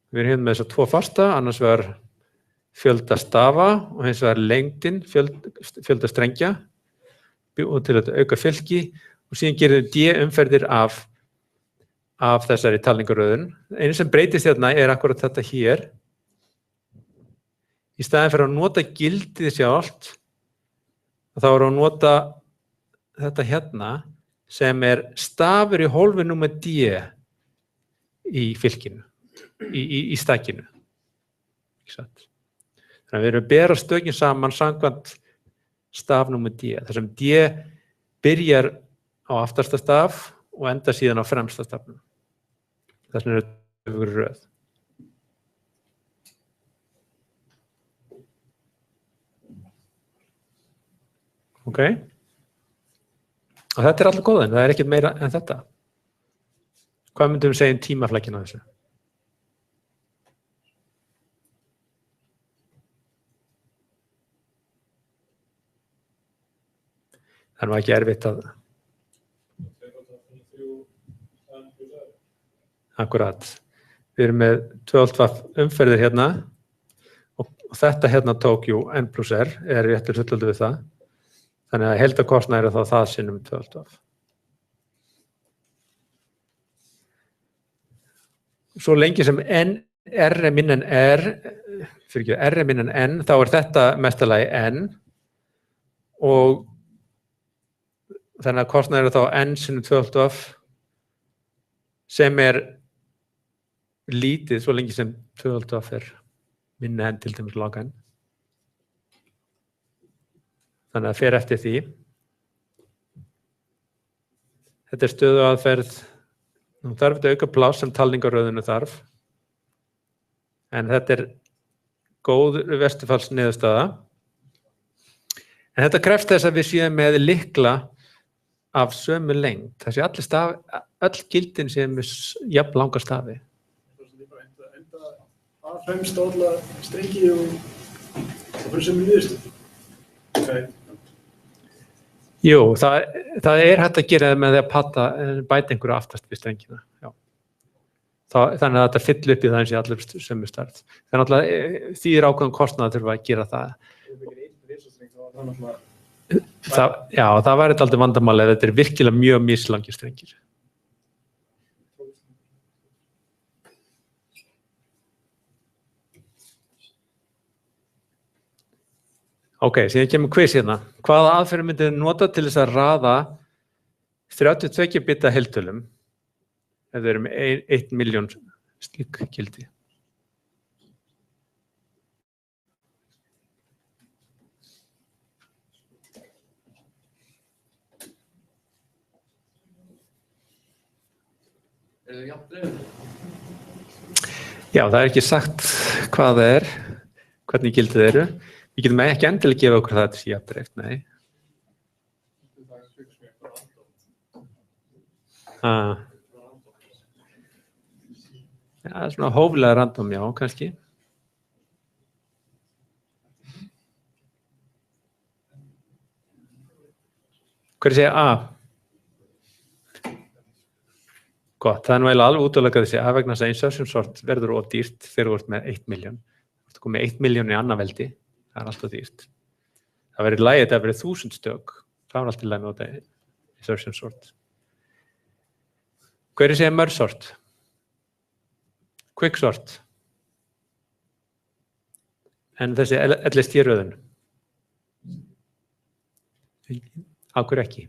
Við erum hérna með þessa 2 fasta, annars vegar fjölda stafa og hins vegar lengdin, fjölda strengja og til að auka fylgi og síðan gerum við D-umferðir af þessari talningarröðun. Einu sem breytist hérna er akkurat þetta hér. Í staðinn fyrir að nota gildið sjálft, þá er að nota þetta hérna sem er stafur í hólfi númer D í fylkinu, í stakinu. Þannig að við erum að bera stökin saman samkvæmt staf númer D. Þar sem D byrjar á aftasta staf og enda síðan á fremsta stafnum. Þess vegna er þetta röð. Ok? Og þetta er allir góðin, það er ekkert meira en þetta. Hvað myndum við segja um tímaflækkin á þessu? Það er nú ekki erfitt að... Akkurat. Við erum með 12 umferðir hérna og þetta hérna tók jú n+r, er réttur hlutfallið við það. Þannig að heildarkostnaður er þá það sinnum 12. Svo lengi sem r er minna en r, r er minna en n, þá er þetta mestalagi n og þannig að kostnaður er þá n sinnum 12 sem er lítið svo lengi sem 12 er minna en til dæmis log n. Þannig að fer eftir því. Þetta er stöðuaðferð. Nú þarf þetta auka pláss sem talningarröðinu þarf. En þetta er góð Vesturfalls-niðurstaða. En þetta krefst þess að við séum með lykla af sömu lengd. Þessi öll gildin séu með jafn langa stafi. Að fremst á alla strengi og fyrir sömu niðurstöðu. Okay. Jú, það er hægt að gera það með því að bæta einhverju aftast við strengina. Já. Þannig að þetta fyll upp í það eins og allir sömu stærð. Þannig að því er ákveðin kostnað að þurfa að gera það. Það væri þetta aldrei vandamáli ef þetta er virkilega mjög mislangir strengir. Ok, síðan kemur quiz hérna. Hvaða aðferð myndið nota til þess að raða 32 bita heiltölum ef þeir eru með 1 milljón slík gildi? Er það jafn dreifð? Já, það er ekki sagt hvað það er, hvernig gildið eru. Við getum ekki endilega gefa okkur það að þetta sé jafn dreift, nei. Já, það er svona hóflega random, já, kannski. Hver segja A? Gott, það er nú eiginlega alveg útúrlegt að þessi A vegna þess að insertion sort verður of dýrt þegar þú ert með 1 milljón. Þú ert komið 1 milljón í annað veldi. Það er alltaf dýrt. Það verður lagið þetta að verið 1000 stök. Það er alltaf lagið með þetta insertion sort. Hver segja merge sort? Quick sort? En þessi LST-röðun? Á hverju ekki?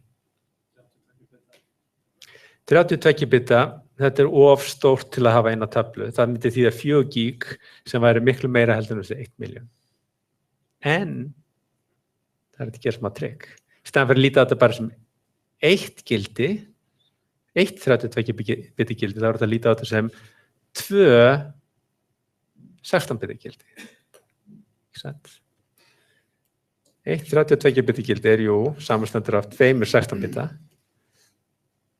32 bita, þetta er of stórt til að hafa eina töflu. Það myndi þýða 4 gig sem væri miklu meira heldur en þessi 1 milljón. En það er þetta að gera smá trikk. Í staðan fyrir að líta þetta bara sem 1 gildi, 1 32 bita gildi, þá er þetta að líta á þetta sem 2 16 bita gildi. Ekki sant? 1 32 bita gildi er jú samanstendur af 2 16 bita.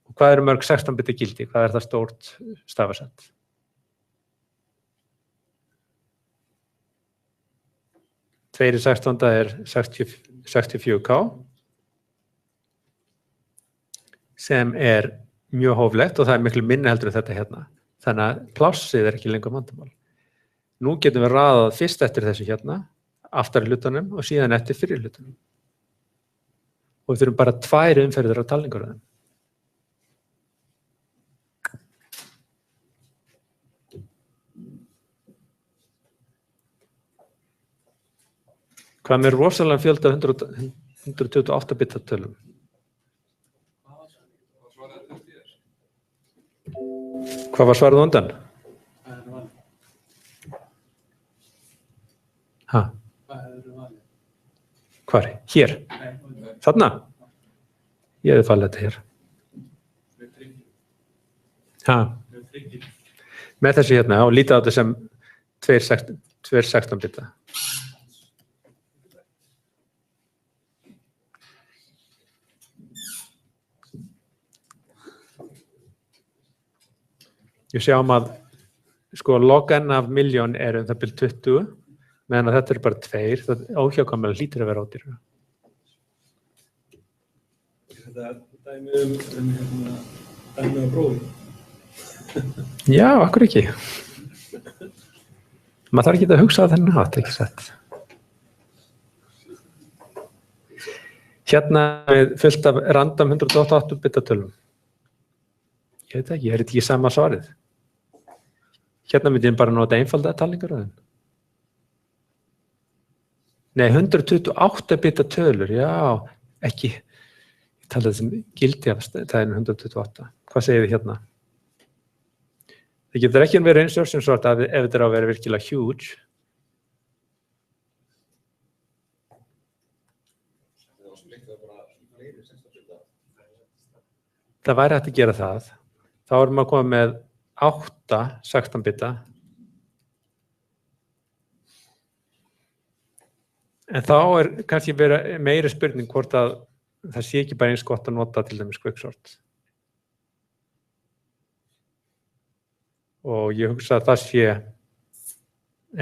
Og hvað eru mörg 16 bita gildi? Hvað er það stórt stafasett? Tveir í 16 er 64K sem er mjög hóflegt og það er miklu minni heldur en þetta hérna. Þannig að plássið er ekki lengur vandamál. Nú getum við raðað fyrst eftir þessu hérna, aftar í hlutunum og síðan eftir fyrir hlutunum. Og við þurfum bara 2 umferðir á talningaröðum. Hvað með rosalega fjölda 128 bita tölum? Hvað var svarið undan? Ha? Hvar? Hér? Þarna? Ég hefði falið þetta hér. Ha? Með þessu hérna og líta á þetta sem 2 16 bita. Við sjáum að sko log n af milljón er það bil 20, meðan að þetta er bara 2, það óhjákvæmilega hlýtur að vera ódýrara. Þetta er dæmi dæmi bróði. Já, akkur ekki. Maður þarf ekki að hugsa að þennan hátt, ekki sett. Hérna er fullt af random 128 bitatölum. Ég veit ekki, er þetta ekki sama svarið? Hérna myndi ég bara nota einfalda talningaröðin. Nei, 128 bitatölur, já, ekki. Ég tala þessum gildi af stæðinu 128. Hvað segir þið hérna? Það getur ekki verið insertion sort ef þetta er að vera virkilega huge. Það væri hægt að gera það. Þá erum við að koma með 8 16 bita. En þá er kannski meiri spurning hvort að það sé ekki bara eins gott að nota til dæmis quicksort. Og ég hugsa að það sé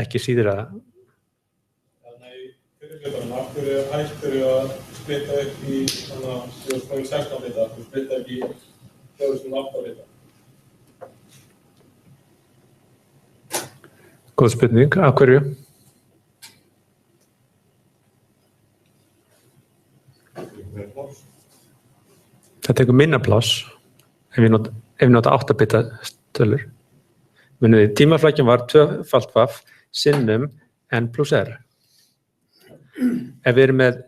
ekki síður að... Þannig í fyrirlutanum, af hverju hættur að splitta upp í svona 16 bita, þú splitta ekki í 8 bita? Góð spurning, af hverju? Það tekur minna pláss ef við nota 8 bita tölur. Muniði, tímaflækjan var 2x sinnum n plus r. Ef við erum með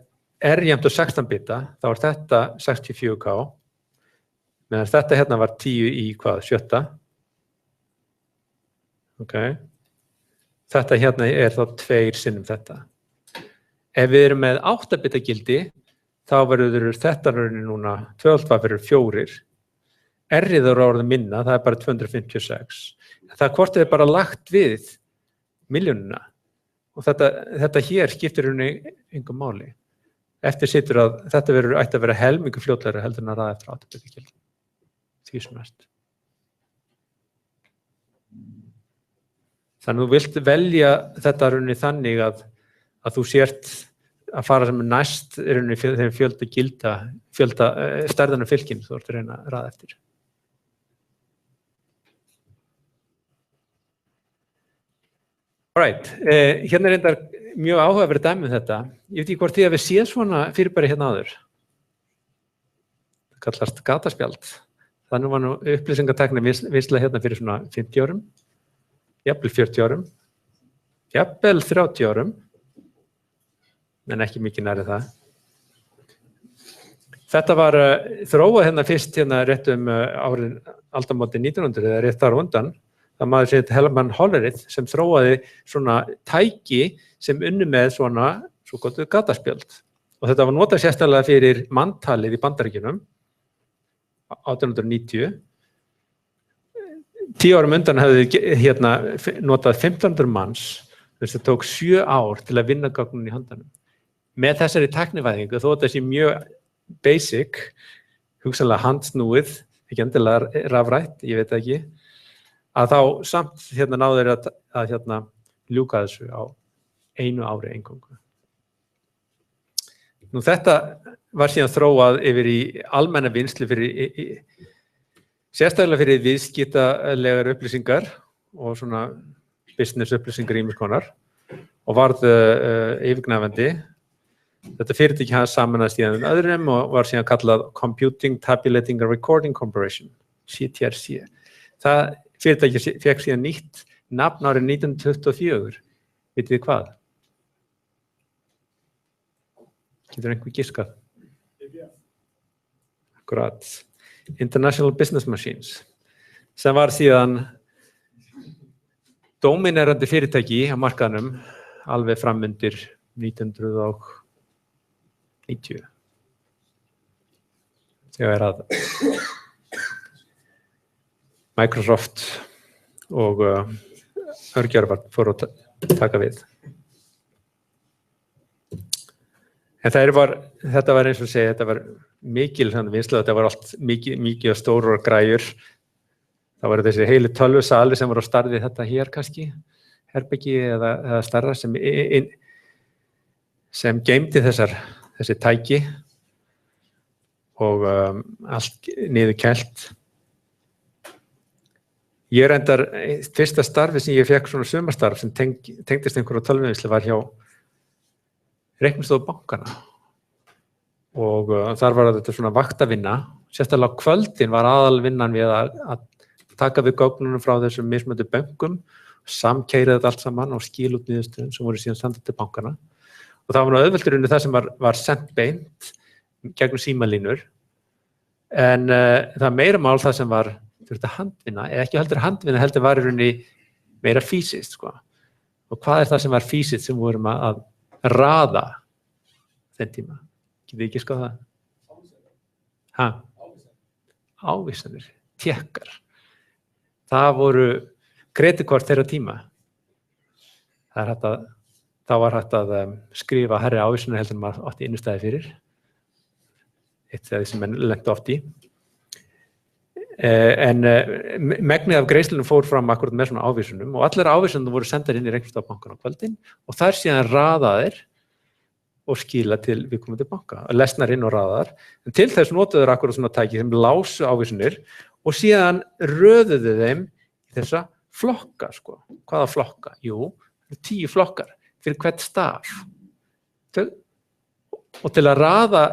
r jafnt og 16 bita, þá er þetta 64k, meðan þetta hérna var 10 í hvað, 7. Ok. Þetta hérna er þá 2 sinnum þetta. Ef við erum með 8 bita gildi, þá verður þetta raunin núna 12 fyrir 4. R-ið er orðið minna, það er bara 256. Það hvort er bara lagt við milljónina. Og þetta hér skiptir raunin engum máli. Eftir situr að þetta ætti að vera helmingu fljótlegra heldur en að raða eftir 8 bita gildi. Því sem næst. Þannig að þú vilt velja þetta raunin þannig að þú sért að fara sem næst raunin þegar fjölda gilda, stærðan af fylkin þú ert að reyna að raða eftir. Alright, hérna er reyndar mjög áhugaverð dæmi um þetta. Ég veit ekki hvort því að við séð svona fyrirbæri hérna áður. Það kallast gataspjald. Þannig var nú upplýsingatækni vinnsla hérna fyrir svona 50 árum, jafnvel 40 árum, jafnvel 30 árum, en ekki mikið nærri það. Þetta var þróað hérna fyrst hérna rétt árið aldamóti 1900 eða rétt þar undan. Það maður séð Hermann Hollerith sem þróaði svona tæki sem unnu með svona svo gott gataspjöld. Og þetta var notað sérstaklega fyrir manntalið í Bandaríkjunum 1890. 10 árum undan hefði hérna notað 1500 manns, þess að það tók 7 ár til að vinna gögnun í handanum. Með þessari tæknivæðingu, þó þetta sé mjög basic, hugsanlega handsnúið, ekki endilega rafrætt, ég veit ekki, að þá samt hérna náður að hérna ljúka þessu á 1 ári eingöngu. Nú þetta var síðan þróað yfir í almenna vinnslu sérstaklega fyrir viðskiptalegar upplýsingar og svona business upplýsingar ýmiss konar og varð yfirgnæfandi. Þetta fyrirtæki hans samanast síðan öðrum og var síðan kallað Computing, Tabulating and Recording Corporation, CTRC. Það fyrirtæki fekk síðan nýtt nafn árið 1924. Vitið þið hvað? Getur einhver giskað? Akkurat. International Business Machines. Sem var síðan dóminerandi fyrirtæki á markaðnum alveg framundir 1990. Þegar að Microsoft og örgjörvar fóru að taka við. En þetta var eins og segja, þetta var mikil vinnsla, þetta var allt mikið stórar græjur. Það voru þessi heilu tölvusali sem voru á stærð við þetta hér kannski, herbyggi eða stærra sem geymdi þessi tæki og allt niður kælt. Ég reyndar, fyrsta starfi sem ég fekk svona sumarstarf sem tengdist einhverju tölvuvinnslu var hjá reiknistofu bankana og þar var þetta svona vaktavinna, sérstaklega á kvöldin var aðalvinnan við að taka við gögnunum frá þessum mismunandi bönkum, samkeyrið þetta allt saman og skil út niðurstöðum sem voru síðan sendar til bankana og það var nú auðveldur unni það sem var sendt beint gegnum símalínur en það meira mál það sem var handvinna, eða ekki heldur handvinna heldur var í rauninni meira fysiskt sko. Og hvað það sem var fysiskt sem vorum að raða þenn tíma? Getið ekki skoða það? Ávísanir, tékkar. Það voru kreditkort þeirra tíma. Þá var hægt að skrifa hærri ávísanir heldur en maður átti innistæði fyrir. Eitt af því sem menn lentu oft í. En megnið af greiðslunum fór fram akkurat með svona ávísunum og allir ávísunum voru sendar inn í reiknistofu bankana á kvöldin og þær síðan raðaðir og skila til viðkomandi banka, lesnar inn og raðaðar. En til þess notuður akkurat svona tæki sem lásu ávísunir og síðan röðuðu þeim í þessa flokka, sko. Hvaða flokka? Jú, 10 flokkar fyrir hvert staf. Og til að raða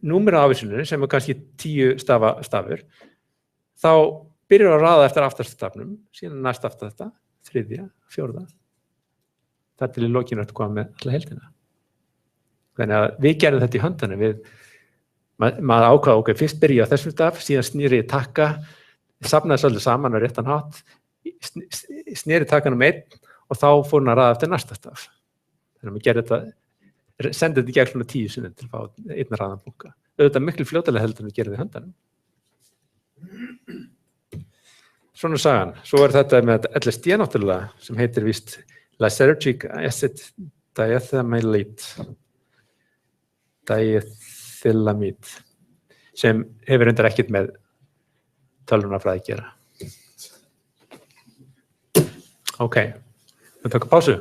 númerið ávísunir sem kannski 10 stafur, þá byrjar að raða eftir aftasta stafnum, síðan næst aftur þetta, 3., 4. Það til í lokinu að koma með alla heildina. Þannig að við gerðum þetta í höndunum. Maður ákvað, ok, fyrst byrja á þessum staf, síðan snýri ég takka, safnaði svolítið saman á réttan hátt, snýri takkanum 1 og þá fór hann að raða eftir næsta staf. Þannig að maður gerði þetta, sendið þetta í gegn svona 10 sinnum til að fá einn raðan bunka. Auðvitað miklu fljótalega heldur en við gerðum í höndunum. Svona sagan. Svo er þetta með LSD náttúrulega sem heitir víst Lysergic Acid Diethylamide sem hefur reyndar ekkert með tölvunarfræði að gera. Ok, við tökum pásu.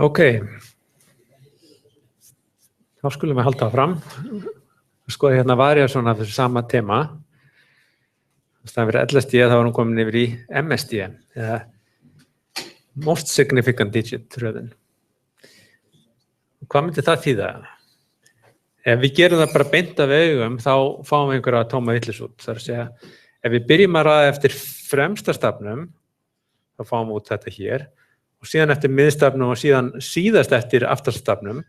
Ok, þá skulum við halda fram. Skoði hérna varja svona fyrir sama tema. Það verið LSD, þá var hún komin yfir í MSD, eða Most Significant Digit röðin. Hvað myndi það þýða? Ef við gerum það bara beint af augum, þá fáum við einhverja tóma vitlis út. Það er að segja, ef við byrjum að raða eftir fremsta stafnum, þá fáum við út þetta hér, og síðan eftir miðstafnum og síðan síðast eftir aftarstafnum,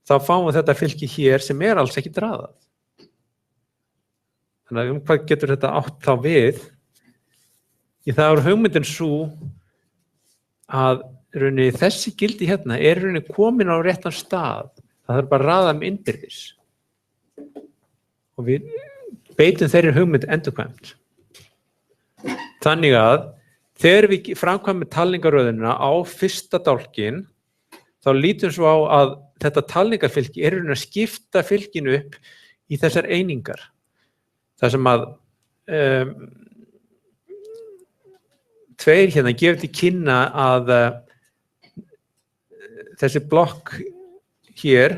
þá fáum við þetta fylki hér sem er alls ekki raðað. Þannig að hvað getur þetta átt þá við? Það er hugmyndin svo að þessi gildi hérna er komin á réttan stað. Það þarf bara að raða innbyrðis. Og við beitum þeirri hugmynd endurkvæmt. Þannig að þegar við framkvæmum talningarröðina á fyrsta dálkinn, þá lítum svo á að þetta talningarfylki er að skipta fylkinu upp í þessar einingar. Það sem að tveir hérna gefur til kynna að þessi blokk hér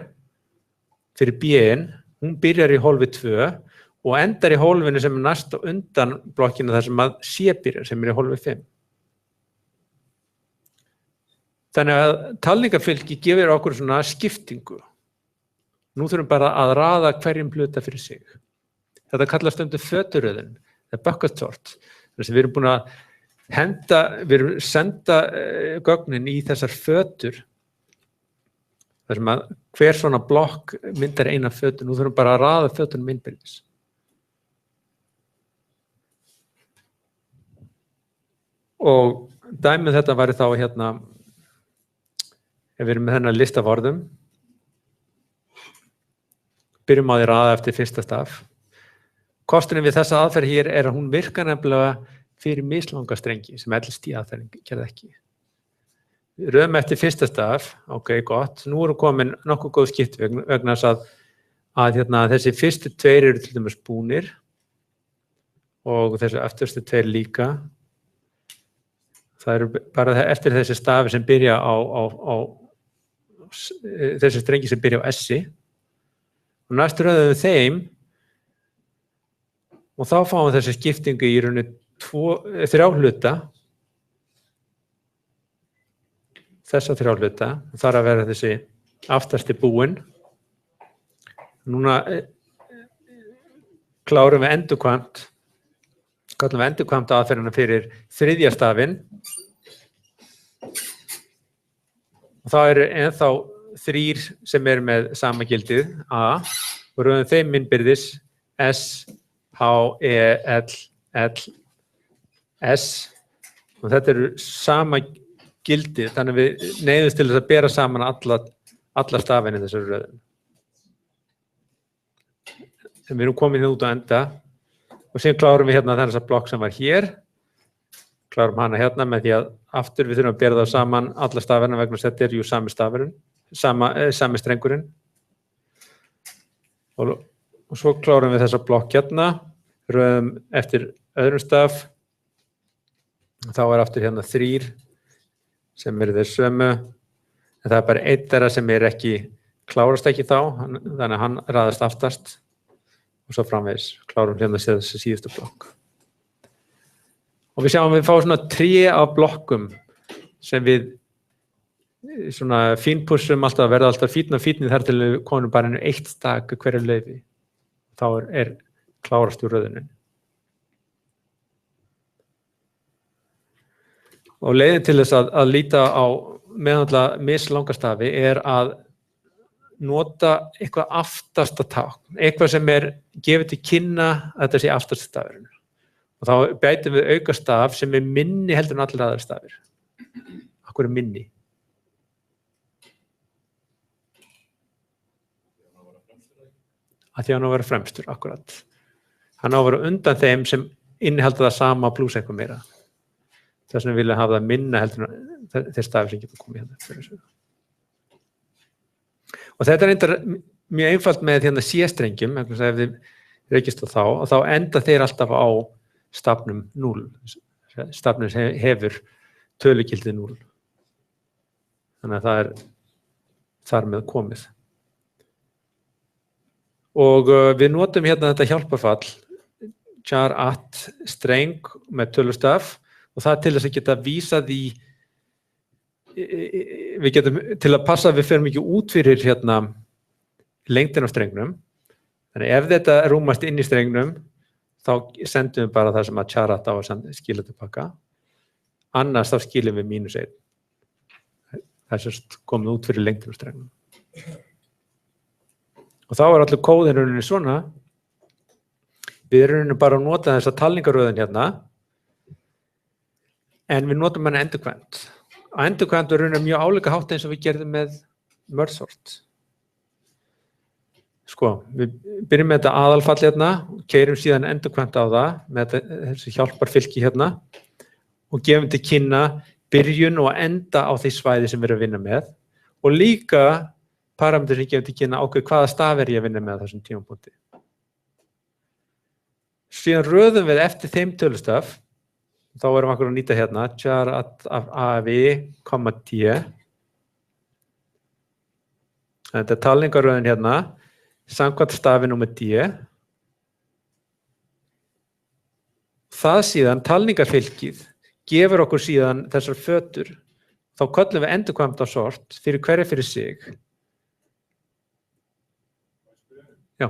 fyrir B-in, hún byrjar í hólfi 2 og endar í hólfinu sem er næst og undan blokkinu þar sem að C byrjar sem er í hólfi 5. Þannig að talningarfylki gefur okkur svona skiptingu. Nú þurfum bara að raða hverjum hluta fyrir sig. Þetta kallast stundum föturröðin, bucket sort. Þess að við erum búin að senda gögnin í þessar fötur. Þar sem að hver svona blokk myndar eina fötu. Nú þurfum bara að raða fötunum innbyrðis. Og dæmið þetta væri þá hérna, ef við erum með þennan lista af orðum, byrjum á því að raða eftir fyrsta staf. Kosturinn við þessa aðferð hér er að hún virkar nefnilega fyrir mislanga strengi sem LSD aðferðin gerði ekki. Við röðum eftir fyrsta staf, ok, gott. Nú erum komin nokkuð góð skipt vegna þess að þessi fyrstu tveir eru til dæmis búnir og þessi eftirstu tveir líka. Það eru bara eftir þessi stafi sem byrja á þessi strengi sem byrja á S-i og næstu röðum þeim og þá fáum við þessi skiptingu í rauninni 3 hluta þessa 3 hluta, þar að vera þessi aftasti búinn. Núna klárum við endurkvæmt, kallum við endurkvæmt aðferðina fyrir 3. stafinn. Og þá eru ennþá 3 sem eru með sama gildið, A, og röðum þeim innbyrðis S, H, E, L, L, S, og þetta eru sama gildið, þannig að við neyðumst til þess að bera saman alla stafina í þessari röðum. En við erum komin út á enda og síðan klárum við hérna þessa blokk sem var hér, klárum hana hérna með því að aftur við þurfum að bera það saman alla stafina vegna þess að þetta er jú sami stafurinn, sami strengurinn. Og svo klárum við þessa blokk hérna, röðum eftir öðrum staf, þá er aftur hérna 3 sem eru þeir sömu, en það er bara einn þeirra sem er ekki, klárast ekki þá, þannig að hann raðast aftast og svo framvegis klárum hérna þessi síðustu blokk. Og við sjáum við fáum svona 3 af blokkum sem við svona fínpussum alltaf, verða alltaf fínn og fínni þar til við komum bara inn 1 stak hverju leyfi. Þá er klárast úr röðunin. Og leiðin til þess að líta á meðhandla mislanga stafi er að nota eitthvað aftasta tákn, eitthvað sem er gefið til kynna að þetta sé aftasta stafurinn. Og þá bætum við auka staf sem er minni heldur en allir aðrar stafir. Akkur er minni? Að því hann á að vera fremstur, akkurat. Hann á að vera undan þeim sem innihalda það sama pluss eitthvað meira. Þess vegna vilja hafa það minna heldur en þeir stafir sem getur komið hérna fyrir þessu. Og þetta er reyndar mjög einfalt með hérna C-strengjum, ef þið reykist á þá, og þá enda þeir alltaf á stafnum 0. Stafnum hefur tölugildið 0. Þannig að það er þar með komið. Og við notum hérna þetta hjálparfall, char at streng með tölustaf, og það til þess að geta vísað í, við getum til að passa að við förum ekki út fyrir hérna lengdin á strengnum. Þannig ef þetta rúmast inn í strengnum, þá sendum við bara það sem að char at á að skila tilbaka. Annars þá skilum við -1. Það er sérst komið út fyrir lengdin á strengnum. Og þá er allir kóðin rauninni svona. Við erum bara að nota þessa talningaröðin hérna, en við notum hana endurkvæmt. Og endurkvæmt er rauninni mjög álíka hátt eins og við gerðum með merge sort. Sko, við byrjum með þetta aðalfall hérna, keyrum síðan endurkvæmt á það með þessi hjálparfylki hérna og gefum til kynna byrjun og enda á því svæði sem við erum að vinna með og líka parameter sem gefur til kynna ákveð hvaða staf er ég að vinna með á þessum tímapunkti. Síðan röðum við eftir þeim tölustaf, þá erum við að nýta hérna char at av, t. Þetta er talningarröðin hérna, samkvæmt stafi númer d. Það síðan, talningarfylkið, gefur okkur síðan þessar fötur, þá köllum við endurkvæmt á sort fyrir hverju fyrir sig. Já.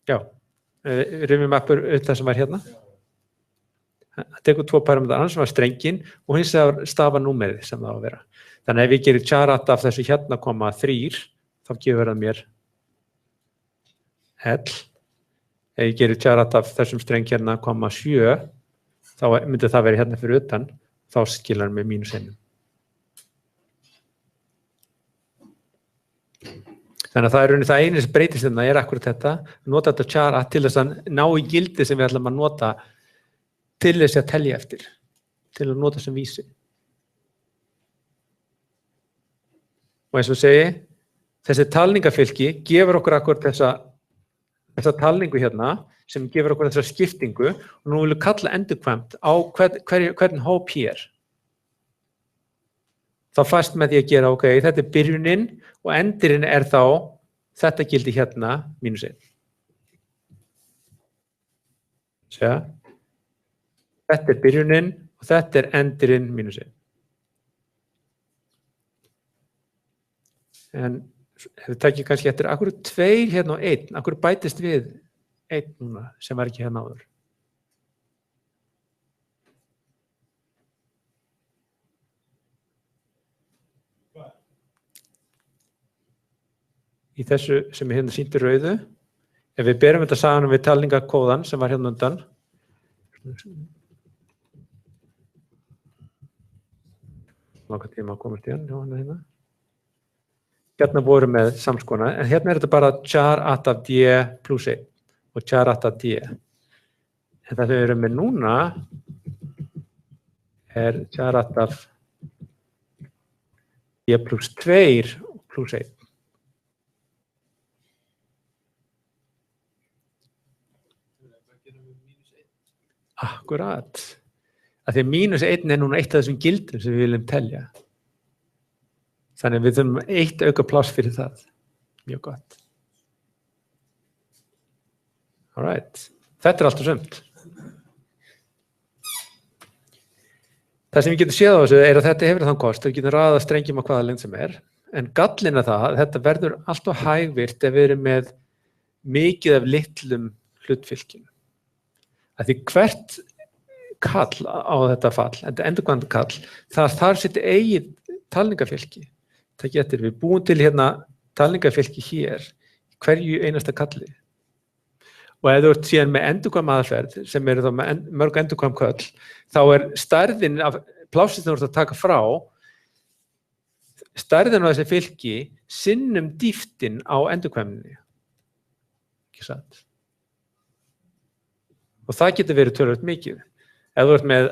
Já, rifjum appur það sem var hérna. Það tekur 2 parametrar, annars var strengin og hins vegar stafanúmerið sem það á að vera. Þannig ef ég gerir char at af þessu hérna, 3, þá gefur það mér L. Ef ég gerir char at af þessum streng hérna, 7, þá myndi það vera hérna fyrir utan, þá skilar hann með -1. Þannig að það er rauninni það eini sem breytist hérna er akkurat þetta, nota þetta char at til þess að ná í gildi sem við ætlum að nota til þess að telja eftir, til að nota sem vísi. Og eins og segi, þessi talningarfylki gefur okkur akkurat þessa talningu hérna sem gefur okkur þessa skiptingu og nú viljum við kalla endurkvæmt á hvern hóp hér. Þá fæst með því að gera, ok, þetta er byrjunin og endurinn er þá þetta gildi hérna -1. Sjá. Þetta er byrjunin og þetta er endurinn mínus 1. En ef við takjum kannski eftir, akkur 2 hérna og 1, akkur bætist við 1 núna sem var ekki hérna áður. Í þessu sem er hérna sýnt í rauðu, ef við berum þetta saman við talningakóðan sem var hérna undan, langar tíma að komast í hann, hérna. Hérna voru með samskona, en hérna er þetta bara char at af d plus 1 og char at af d. En það við erum með núna er char at af d plus 2 og plus 1. Akkurat. Af því að mínus 1 er núna eitt af þessum gildum sem við viljum telja. Þannig við þurfum 1 auka pláss fyrir það. Mjög gott. All right. Þetta er alltaf sumt. Það sem við getum séð á þessu er að þetta hefur þann kost. Við getum raðað strengjum á hvaða lengd sem er. En gallinn er það að þetta verður alltaf hægvirkt ef við erum með mikið af litlum hlutfylgjum. Af því hvert kall á þetta fall, þetta endurkvæmandi kall, það þarf sitt eigið talningafylki. Það getur við búin til hérna talningafylki hér, hverju einasta kalli. Og ef þú ert síðan með endurkvæm aðferð, sem eru þá með mörg endurkvæm köll, þá er stærðin af plássið sem þú ert að taka frá, stærðin á þessi fylki sinnum dýptin á endurkvæmninni. Ekki satt? Og það getur verið töluvert mikið. Ef þú ert með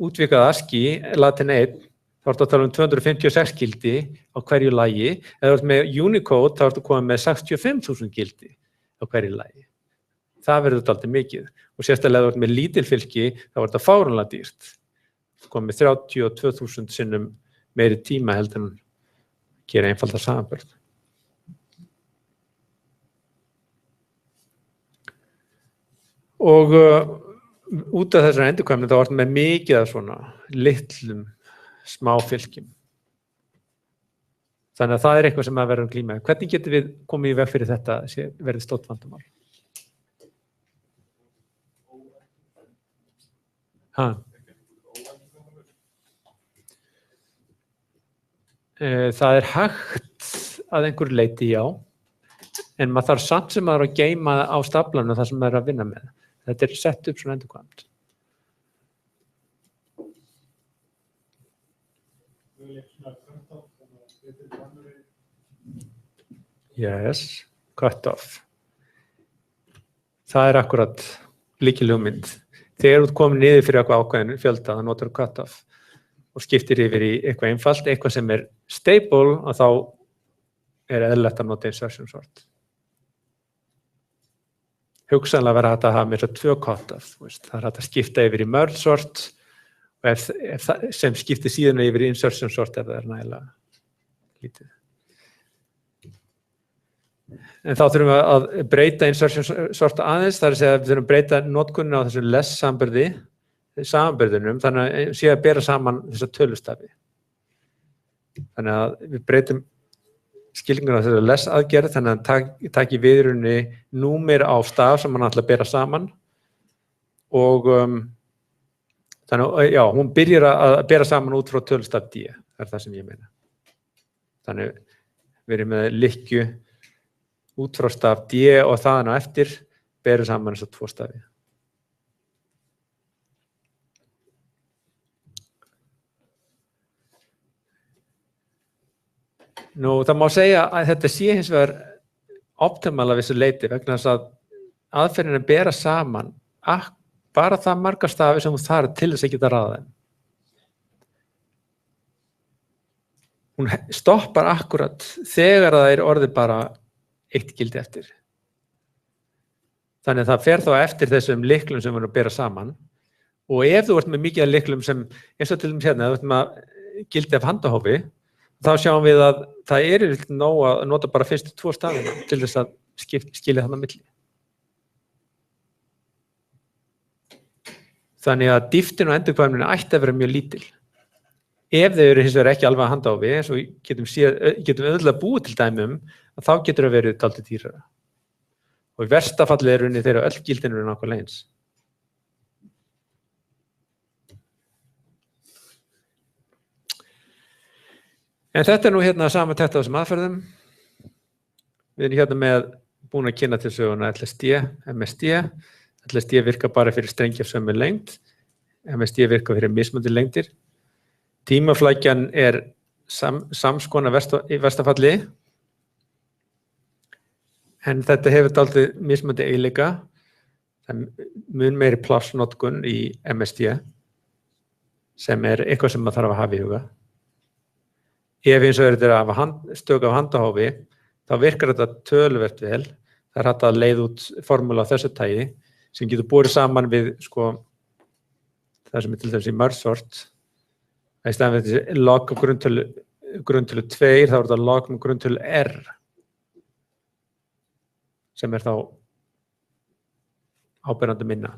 útvikað ASCII, latin 1, þá ertu að tala 256 gildi á hverju lagi. Ef þú ert með Unicode, þá ertu komið með 65.000 gildi á hverju lagi. Það verður dálítið mikið. Og sérstaklega ef þú ert með lítilfylki, þá er þetta fáránlega dýrt. Þú komið með 32.000 sinnum meiri tíma heldur en gera einfaldar samanburð. Og út af þessar endurkvæmni þá ertu með mikið af svona litlum smá fylgjum. Þannig að það er eitthvað sem að verður glíma. Hvernig getum við komið í veg fyrir þetta verði stórt vandamál? Það er hægt að einhverju leyti, já, en maður þarf samt sem maður að geyma á staflanum það sem maður er að vinna með. Þetta er sett upp svona endurkvæmt. Yes, cut off. Það er akkurat lykilhugmynd. Þegar þú ert komin niður fyrir eitthvað ákveðin fjölda, þá notar þú cut off og skiptir yfir í eitthvað einfalt, eitthvað sem er stable, og þá er eðlilegt að nota insertion sort. Hugsanlega verður hægt að hafa með þess að 2 cut-off. Það er hægt að skipta yfir í merge sort og sem skiptir síðan yfir í insertion sort ef það er nægilega lítið. En þá þurfum við að breyta insertion sort aðeins, það er að segja að við þurfum að breyta notkunina á þessu less samanburðinum, þannig að sé að bera saman þessa tölustafi. Þannig að við breytum skilningur á þessu less aðgerð, þannig að hann taki við í rauninni númer á staf sem hann ætla að bera saman og þannig að já, hún byrjar að bera saman út frá tölustaf D, það er það sem ég meina. Þannig við erum með lykkju út frá staf D og þaðan á eftir berum saman þess að 2 stafi. Nú, það má segja að þetta sé hins vegar optimal af þessu leyti vegna þess að aðferðin að bera saman bara það marga stafi sem þú þarf til þess að geta raða þeim. Hún stoppar akkurat þegar það er orðið bara 1 gildi eftir. Þannig að það fer þá eftir þessum lyklum sem við erum að bera saman og ef þú ert með mikið af lyklum sem eins og til dæmis hérna, þú ert með gildi af handahófi, þá sjáum við að það er nóg að nota bara fyrstu 2 stafina til þess að skilja þarna milli. Þannig að dýptin og endurkvæmnin ætti að vera mjög lítil. Ef þau eru hins vegar ekki alveg að handahófi, eins og getum auðvitað búið til dæmum, að þá getur það verið dálítið dýrara. Og í versta falli er rauninni þeirra öll gildin eru nákvæmlega eins. En þetta er nú hérna samantekt á þessum aðferðum. Við erum hérna með búin að kynna til söguna LSD, MSD. LSD virkar bara fyrir strengi af sömu lengd. MSD virkar fyrir mismunandi lengdir. Tímaflækjan er samskona í versta falli. En þetta hefur dálítið mismunandi eiginleika. Það er mun meiri plássnotkun í MSD sem er eitthvað sem maður þarf að hafa í huga. Ef eins og þetta er stök af handahófi, þá virkar þetta töluvert vel. Það er hægt að leiða út formúla á þessu tagi sem getur borið saman við það sem er til dæmis í merge-sort. Í staðinn fyrir þessi log af grunntölu 2, þá er þetta log með grunntölu r sem er þá áberandi minna.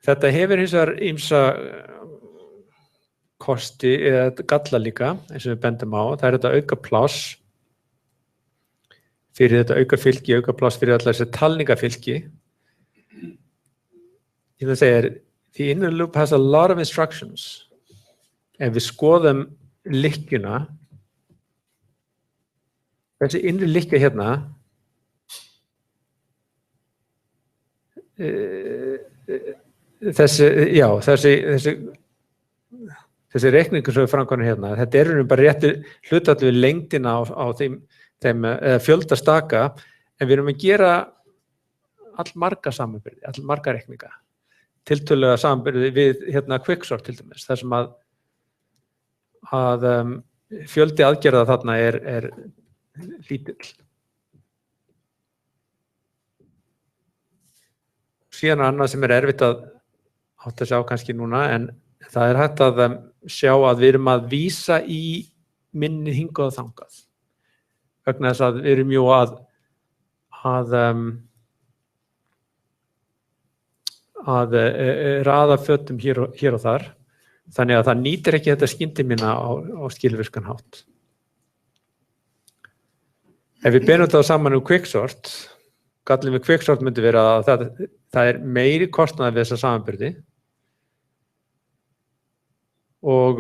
Þetta hefur hins vegar ýmsa kosti eða galla líka, eins og við bendum á. Það er þetta auka pláss fyrir þetta auka fylgi, auka pláss fyrir allar þessi talningafylgi. Ég það segir, the inner loop has a lot of instructions. Ef við skoðum lykkjuna, þessi innri lykkja hérna, þessi reikningur sem við framkvæmum hérna, þetta er bara réttu hlutfall við lengdina á þeim fjölda staka, en við erum að gera allmarga samanburði, allmarga reikninga, tiltölulega samanburði við hérna quicksort til dæmis, þar sem að fjöldi aðgerða þarna er lítill. Síðan annað sem er erfitt að átta sig á kannski núna, en það er hægt að sjá að við erum að vísa í minni hingað og þangað. Vegna þess að við erum jú að raða fötum hér og þar, þannig að það nýtir ekki þetta skyndiminna á skilvirkan hátt. Ef við berum þetta saman quicksort, gallinn við quicksort myndi vera að það er meiri kostnaður við þessa samanburði og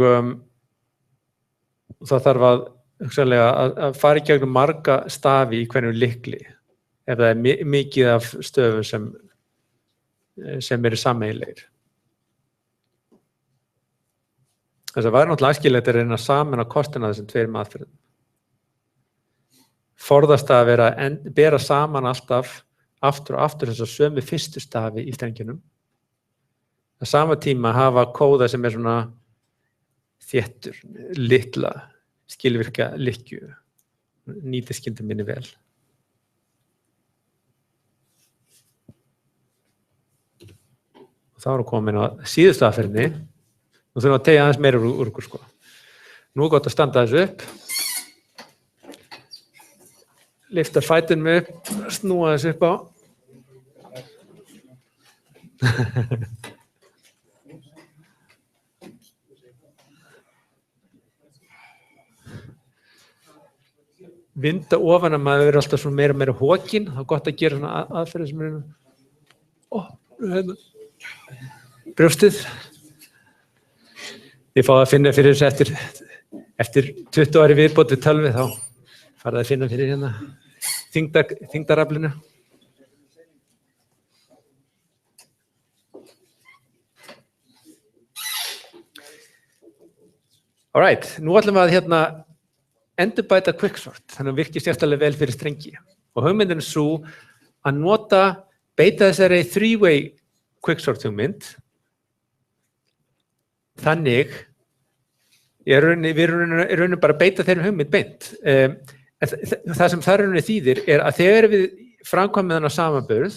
það þarf að fara í gegnum marga stafi í hverjum lykli ef það er mikið af stöfum sem eru sameiginlegir. Þess að væri náttúrulega æskilegt að reyna saman á kostina þessum tveim aðferðum. Forðast að bera saman alltaf aftur og aftur þess að sömu fyrstu stafi í strengjunum. Á sama tíma hafa kóða sem er svona þéttur, litla, skilvirka lykkju, nýti skyndiminni vel. Og þá erum við komin á síðustu aðferðinni. Nú þurfum við að teygja aðeins meira úr okkur sko. Nú er gott að standa þessu upp. Lyfta fætinum upp, snúa þessu upp á. Vinda ofan að maður verður alltaf svona meira og meira hókin. Það er gott að gera svona aðferðir sem hérna. Brjóstið. Ég fá að finna fyrir þessu eftir 20 ári viðbót við tölvi, þá farið að finna fyrir hérna þyngdaraflinu. Alright, nú ætlum við að hérna endurbæta quicksort, þannig að virkir sérstæðlega vel fyrir strengi. Og hugmyndin er svo að beita þessari three-way quicksort hugmynd. Þannig við erum bara að beita þeirra hugmynd beint. Það sem það þýðir er að þegar við framkvæmum þennan samanburð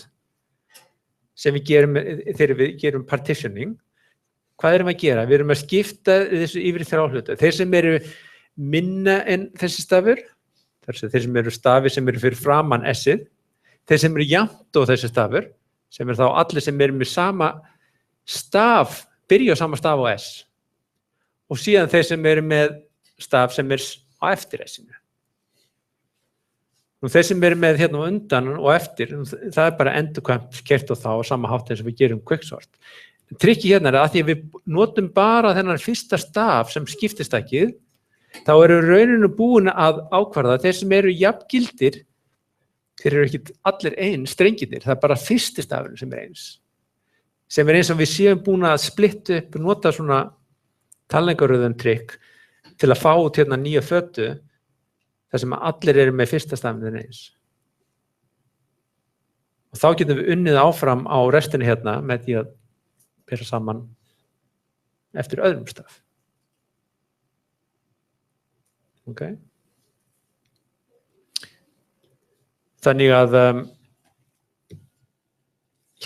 sem við gerum þegar við gerum partitioning, hvað erum við að gera? Við erum að skipta þessu yfir í 3 hluta. Þeir sem eru minna en þessi stafur, þeir sem eru stafir sem eru fyrir framan S-ið, þeir sem eru jafnt og þessi stafur, sem eru þá allir sem eru með sama staf, byrja á sama staf á S, og síðan þeir sem eru með staf sem er á eftir S-inu. Nú þeir sem eru með hérna á undan og eftir, það er bara endurkvæmt kert og þá á sama hátt eins og við gerum quicksort. Trikki hérna er að því að við notum bara þennan fyrsta staf sem skiptistækið, þá eru rauninu búin að ákvarða þeir sem eru jafngildir, þeir eru ekki allir eins strengirnir, það er bara fyrsti stafurinn sem er eins. Sem er eins og við séum búin að splitta upp, nota svona talningaröðum trikk til að fá út hérna nýja fötu, þar sem allir eru með fyrsta stafinn eins. Og þá getum við unnið áfram á restinu hérna með því að bera saman eftir öðrum staf. Okay. Þannig að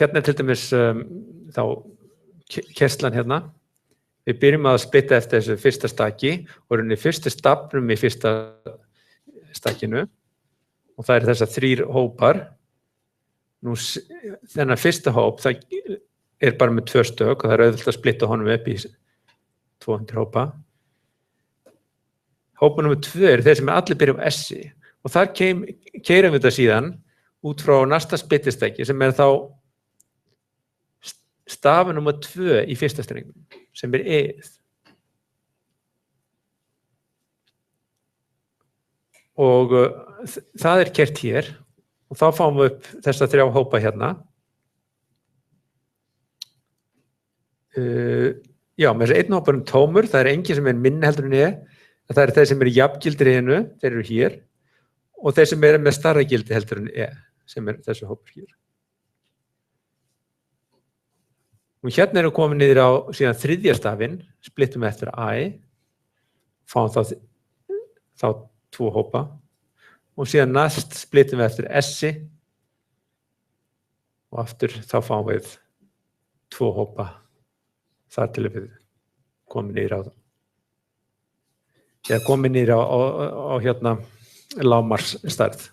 hérna er til dæmis þá kerslan hérna. Við byrjum að splitta eftir þessu fyrsta staki og erum í fyrstu stafnum í fyrsta stakinu og það eru þessar 3 hópar. Nú þennan fyrsta hóp það er bara með 2 stök og það er auðvitað að splitta honum upp í 200 hópa. Hópa nummer 2 eru þeir sem allir byrja á S-i og þar keyrum við þetta síðan út frá næsta splittistæki sem er þá stafu nummer 2 í fyrsta strengnum sem er E-ið. Og það er kert hér og þá fáum við upp þessa 3 hópa hérna. Já, með þessi einn hóparinn tómur, það er engin sem er minni heldur en E, það er þeir sem eru jafngildir í hennu, þeir eru hér, og þeir sem eru með starra gildi heldur en E, sem er þessi hópur hér. Og hérna erum við komin niður á síðan 3. stafinn, splittum eftir I, fáum þá 2 hópa, og síðan næst splittum við eftir S-i, og aftur þá fáum við 2 hópa, þar til við komum niður á það. Eða komum niður á hérna lágmarksstærð.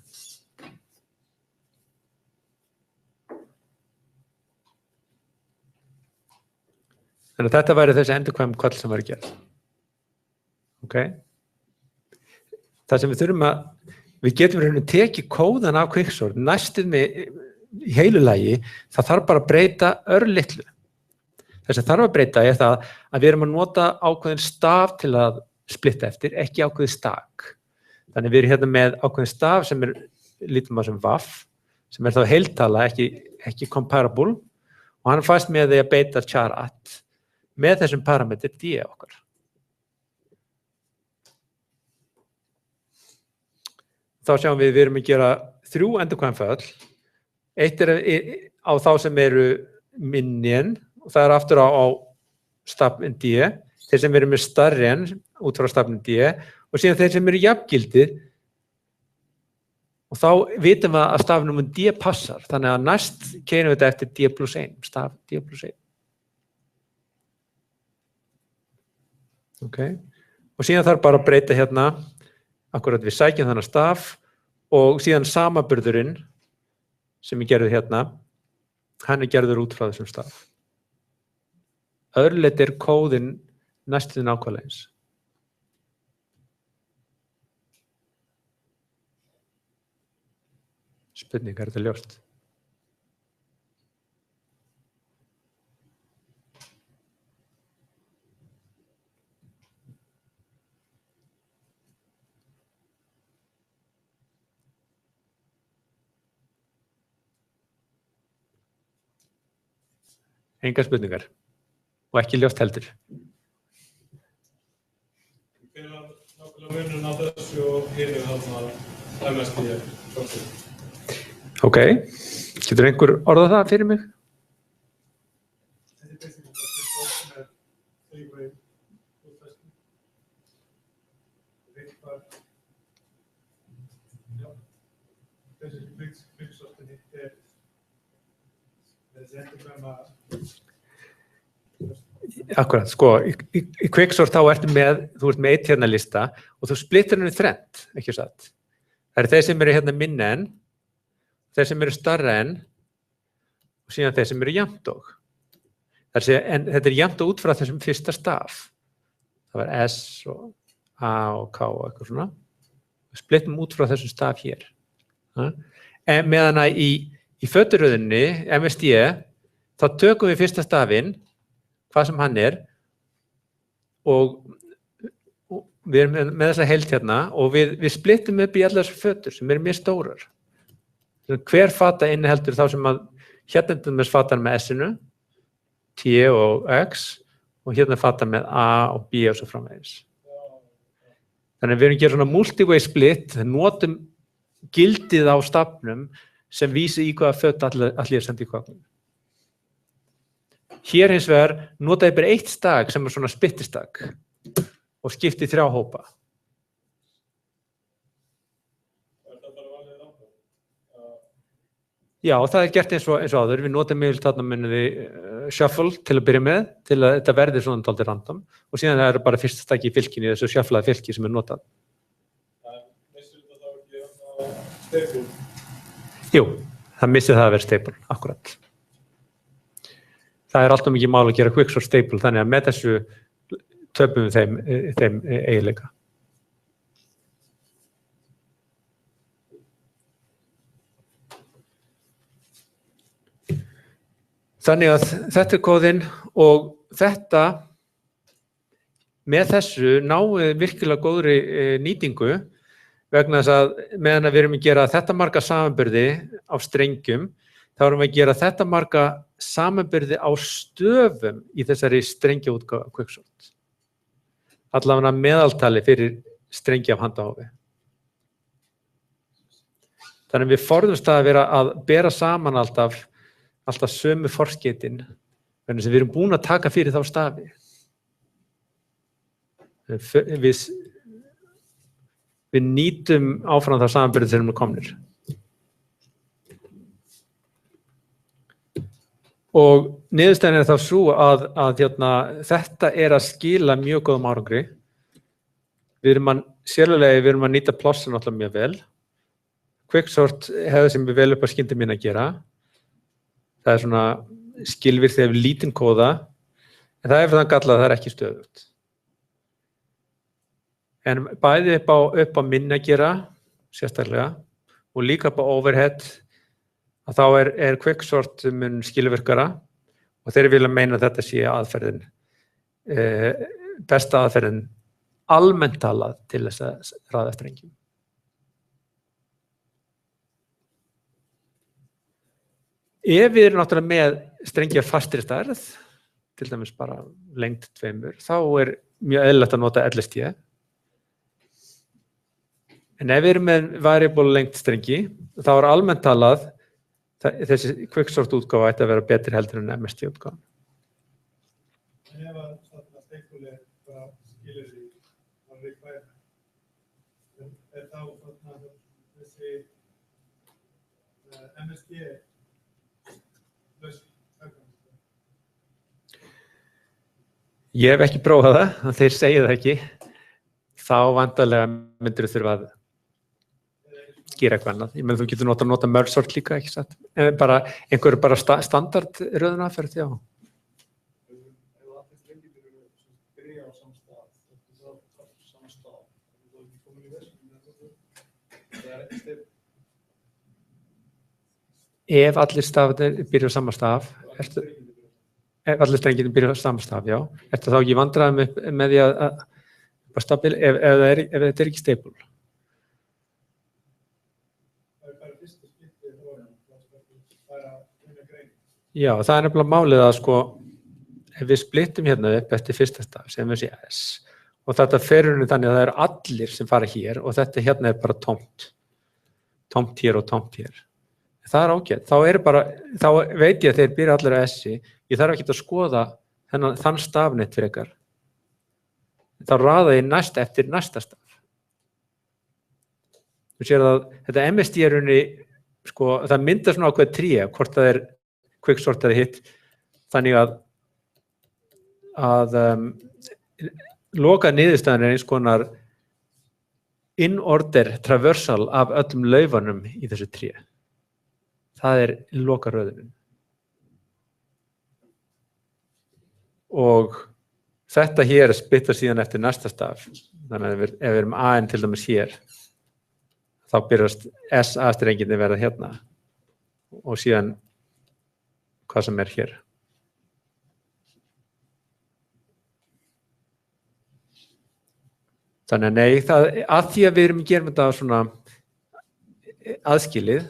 Þannig að þetta væri þessi endurkvæm kvall sem var gerð. Okay. Það sem við þurfum við getum rauninni tekið kóðan af quicksort, næstum í heilu lagi, það þarf bara að breyta örlitlu. Það sem þarf að breyta er það að við erum að nota ákveðin staf til að splitta eftir, ekki ákveðin stak. Þannig við erum hérna með ákveðin staf sem lítum að sem vaff, sem er þá heiltala, ekki comparable, og hann fæst með því að beita char at með þessum parametri D okkar. Þá sjáum við erum að gera 3 endurkvæmföll. Eitt er á þá sem eru minni en, og það er aftur á stafn D, þeir sem eru með stærri en út frá stafn D, og síðan þeir sem eru jafngildir, og þá vitum við að stafnum D passar, þannig að næst keyrum við þetta eftir D plus 1, staf D plus 1. Okay. Og síðan þarf bara að breyta hérna, akkurat við sækjum þennan staf og síðan samaburðurinn sem ég gerði hérna, hann er gerður út frá þessum staf. Öðruleyti er kóðinn næstum nákvæmlega eins. Spurning, er þetta ljóst? Engar spurningar og ekki ljóst heldur. Hver er nákvæmlega munurinn á þessu og hinu þarna MSD? Ok, getur einhver orðað það fyrir mig? Þetta er basically bara með 3-way útfærslu. Veitbar. Já. Basically quicksortinni er þessi endurkvæma. Akkurat, sko, í quicksort þá þú ert með 1 hérna lista og þú splittir henni í 3, ekki satt. Það eru þeir sem eru hérna minni en, þeir sem eru stærri en og síðan þeir sem eru jafnt og. En þetta er jafnt og út frá þessum fyrsta staf. Það var S og A og K og eitthvað svona. Við splittum út frá þessum staf hér. En meðan að í föturröðinni, MSD, þá tökum við fyrsta stafinn, hvað sem hann er, og við erum með þessa heild hérna og við splittum upp í allar þessar fötur sem eru mjög stórar. Hver fata inniheldur þá sem að hérna með fatan með S-inu, T og X og hérna fatan með A og B og svo framvegis. Þannig að við erum að gera svona multi-way split, notum gildið á stafnum sem vísi í hvaða föt allir sendi í hvað. Hér hins vegar notaði bara eitt stag sem er svona spyttistag og skipti í 3 hópa. Já, það er gert eins og áður. Við notum mjög þarna munniði shuffle til að byrja með, til að þetta verði svona dálítið random og síðan það eru bara fyrsta stagi í fylkinu, þessu shufflaða fylki sem er notað. Missir þetta þá ekki á staple? Jú, það missir það að vera staple, akkurat. Það er alltaf mikið mál að gera quicksort staple, þannig að með þessu töpum við þeim eiginleika. Þannig að þetta er kóðinn og þetta, með þessu náum við virkilega góðri nýtingu vegna þess að meðan við erum að gera þetta marga samanburði á strengjum, þá erum við að gera þetta marga samanburði á stöfum í þessari strengjaútgáfu quicksort. Allavega meðaltali fyrir strengi af handahófi. Þannig að við forðumst að vera að bera saman alltaf sömu forskeytin, þannig að við erum búin að taka fyrir þá stafi. Við nýtum áfram þá samanburði þegar við erum komnir. Og niðurstaðan er þá svo að þetta er að skila mjög góðum árangri. Við erum að nýta plossin alltaf mjög vel. Quicksort hefði sem við vel upp að skynda mín að gera. Það er svona skilvirkt þegar við lítinn kóða, en það er fyrir þann gallað að það er ekki stöðugt. En bæði upp á minni að gera, sérstaklega, og líka upp á overhead, að þá er quicksort mun skilvirkara og þeir vilja meina að þetta sé aðferðin, besta aðferðin almennt talað til þess að raða strengjum. Ef við erum náttúrulega með strengjar fastri stærð, til dæmis bara lengd 2, þá er mjög eðlilegt að nota LST. En ef við erum með variable lengd strengi, þá er almennt talað þessi quicksort útgáfa ætti að vera betri heldur en MST útgáfa. Ef að staple er bara skilyrði að requirement, er þá þessi MST Ég hef ekki prófað það, þeir segja það ekki. Þá vantarlega myndir þú þurfa að gera eitthvað annað. Ég meðan þú getur nota merge sort líka, ekki satt. Bara einhverju bara standard röðunarferð, já. Ef allir strengir eru byrja á sama stað, þá ekki komin í verðsum. Það er ekki stefn. Ef allir stafir byrja á sama staf, ef allir strengir byrja á sama staf, já. Ertu þá ekki vandræðum með því að stabil, ef þetta er ekki staple? Það er bara fyrsta skiptið það er að vinna grein. Já, það er nefnilega málið að ef við splittum hérna upp eftir fyrsta staf, sem við sé S, og þetta ferurinn þannig að það eru allir sem fara hér og þetta hérna er bara tómt hér og tómt hér. Það er ágætt, þá veit ég að þeir byrja allir á S-i, ég þarf ekki að skoða þann stafnett frekar. Þá raða ég næst eftir næsta staf. Þú sér að þetta MSD er unni, það myndar svona ákveð tré, hvort það er quicksort eða hitt, þannig að loka niðurstaðan er eins konar in order traversal af öllum laufunum í þessu tré. Það lokaröðunin. Og þetta hér splittar síðan eftir næsta staf. Þannig að ef við erum A-in til dæmis hér, þá byrjast SA-strenginni verða hérna og síðan hvað sem hér. Þannig að nei, að því að við erum gerum þetta svona aðskilið,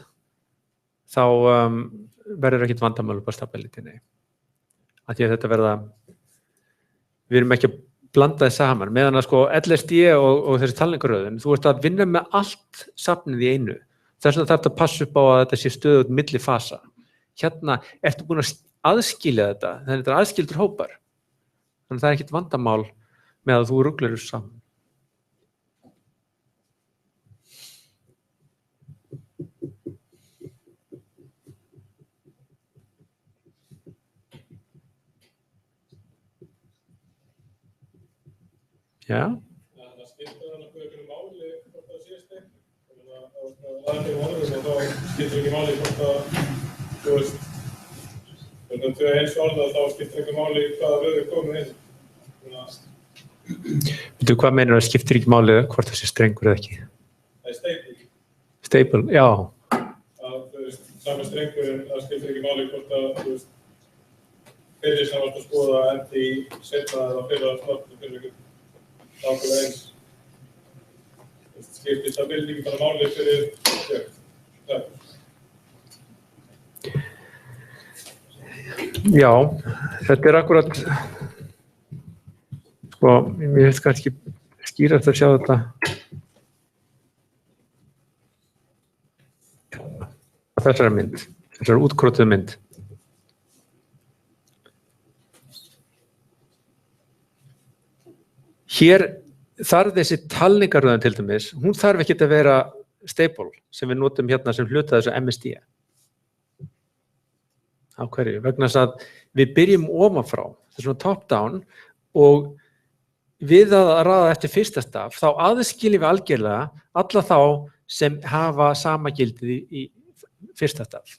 þá verður ekkert vandamál upp á stability, nei. Að því að þetta við erum ekki að blanda þið saman, meðan að sko LSD og þessi talningaröðun, þú ert að vinna með allt safnið í einu. Þess vegna þarf þetta að passa upp á að þetta sé stöðugt milli fasa. Hérna ertu búin að aðskilja þetta, þannig að þetta aðskildur hópar. Þannig að það ekkert vandamál með að þú ruglar þessu saman. Já. Það skiptir hann einhverju máli hvort það sé strengur. Þannig að það ekki orðum og þá skiptir ekki máli hvort það, þú veist, þannig að eins orða þá skiptir ekki máli hvaða röður komið inn. Veitu hvað meinar að skiptir ekki máli hvort það sé strengur eða ekki? Það staple. Staple, já. Þú veist, sami strengurinn, það skiptir ekki máli hvort það, þú veist, fyrir sem varst að skoða endi í seinna eða fyrir að starta fyrir ykkur. Ákveða eins. Skiptir stability ekki bara máli fyrir það. Já, þetta akkurat, sko, mér finnst kannski skýrast að sjá þetta. Þessari mynd, þessari útkrotuðu mynd. Hér þarf þessi talningarröðun til dæmis, hún þarf ekki að vera staple sem við notum hérna sem hluta þessu MSD. Á hverju? Vegna þess að við byrjum ofanfrá, þetta svona top down og við að raða eftir fyrsta staf, þá aðskiljum við algjörlega alla þá sem hafa sama gildið í fyrsta staf.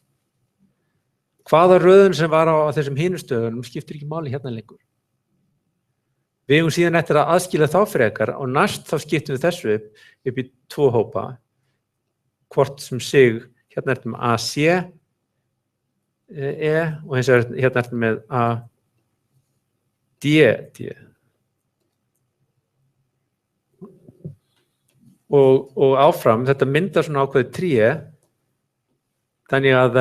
Hvaða röðun sem var á þessum hinu stöðunum skiptir ekki máli hérna lengur. Við eigum síðan eftir að aðskilja þá frekar og næst þá skiptum við þessu upp í 2 hópa, hvort sem sig, hérna ertum AC, E og hins vegar hérna ertum með AD, D. Og áfram, þetta myndar svona ákveðið tré, þannig að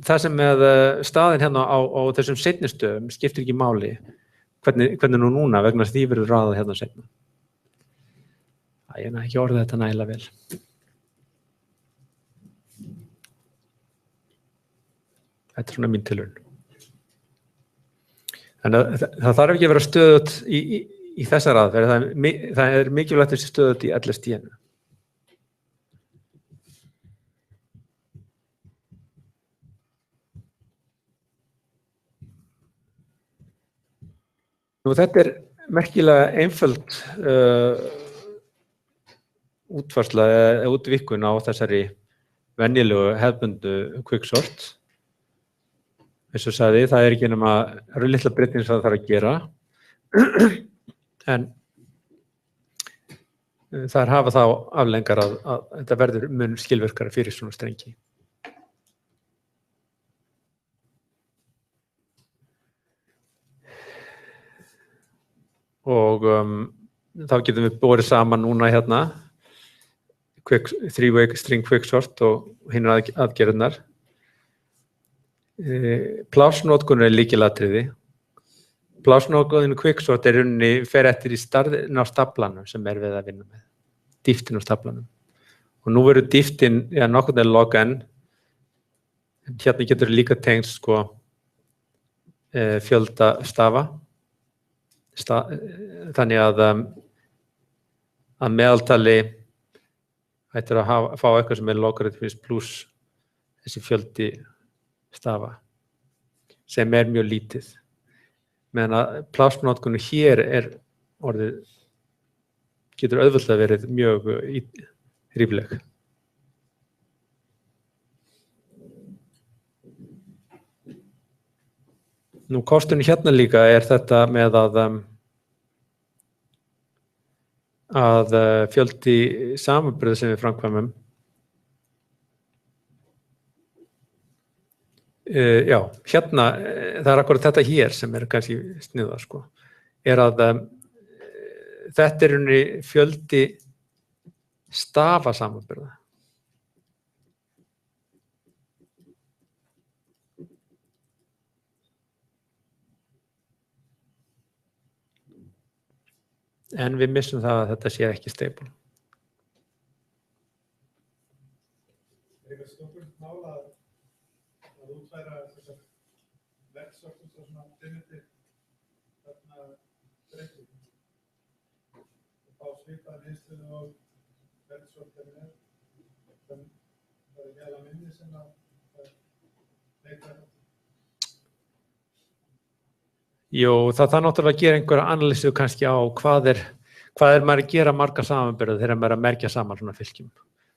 það sem með staðin hérna á þessum seinni stöðum skiptir ekki máli. Hvernig nú núna vegna þess að því verður raðað hérna seinna. Ég hef ekki orðið þetta nægilega vel. Þetta svona mín tilraun. Þannig að það þarf ekki að vera stöðugt í þessar aðferð. Það mikilvægt að sé stöðugt í LSD-inu. Nú, þetta merkilega einföld útfærsla eða útvíkkun á þessari venjulegu hefðbundu quicksort. Eins og sagði, það ekki nema litla breytingar sem það þarf að gera. En þær hafa þá afleiðingar að þetta verður mun skilvirkara fyrir svona strengi. Og þá getum við borið saman núna hérna 3-way string quicksort og hinnar aðgerðirnar. Plásnotkun lykilatriði. Plásnotkun quicksort rauninni fer eftir í stærðin á staflanum sem við að vinna með. Dýptin á staflanum. Og nú verður dýptin nokkurn veginn log n. Hérna getur líka tengst sko fjölda stafa. Þannig að meðaltali ættir að fá eitthvað sem logaritmins pluss þessi fjöldi stafa sem mjög lítið. Meðan að plásnotkun hér orðið getur auðvitað verið mjög rífleg. Nú kosturinn hérna líka er þetta með að fjöldi samanburði sem við framkvæmum. Já, hérna, það er akkurat þetta hér sem er kannski sniðað, sko, er að þetta er unni fjöldi stafa samanburða. En við missum það að þetta sé ekki stable. Er eitthvað stofnbundið mál að útfæra þessar verksöktum og svona primitive þarna breytum? Og fá svipaða niðurstöðu og verksöktum er. Það er ekki alveg minni sem að leika þetta. Jú, það náttúrulega að gera einhverja analýsu kannski á hvað er maður að gera marga samanburði þegar maður er að merkja saman svona fylkjum.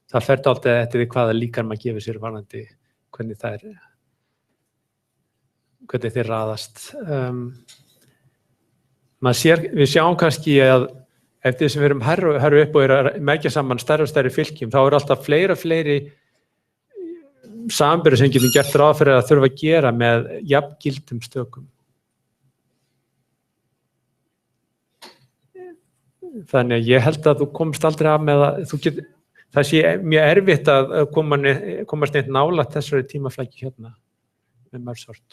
Það fer dálítið eftir því hvaða líkan maður gefur sér varðandi hvernig þeir raðast. Við sjáum kannski að eftir því sem við erum herru upp og er að merkja saman stærri og stærri fylkjum, þá er alltaf fleiri samanburði sem getum gert ráð fyrir að þurfa að gera með jafngildum stökum. Þannig að ég held að þú komst aldrei af með að það sé mjög erfitt að komast neitt nálægt þessari tímaflækju hérna með mörgsort.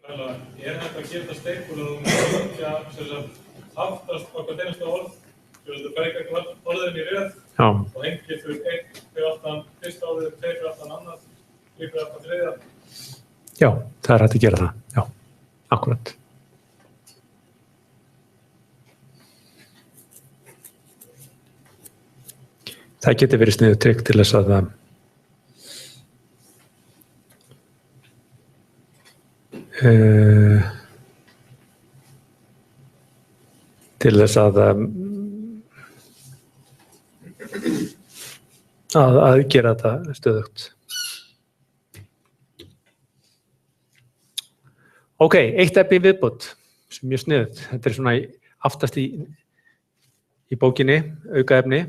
Er hægt að gera stable og myndja aftast okkar einasta orð, þú færi ekki orðin í röð og hengi fyrir einn fyrir aftan fyrsta orðið, tveir fyrir aftan annað, þrír fyrir aftan þriðja. Já, það er hægt að gera það, já, akkúrat. Það getur verið sniðugt trikk til þess að gera þetta stöðugt. Ok, eitt efni viðbót sem mjög sniðugt. Þetta er svona aftast í bókinni, aukaefni.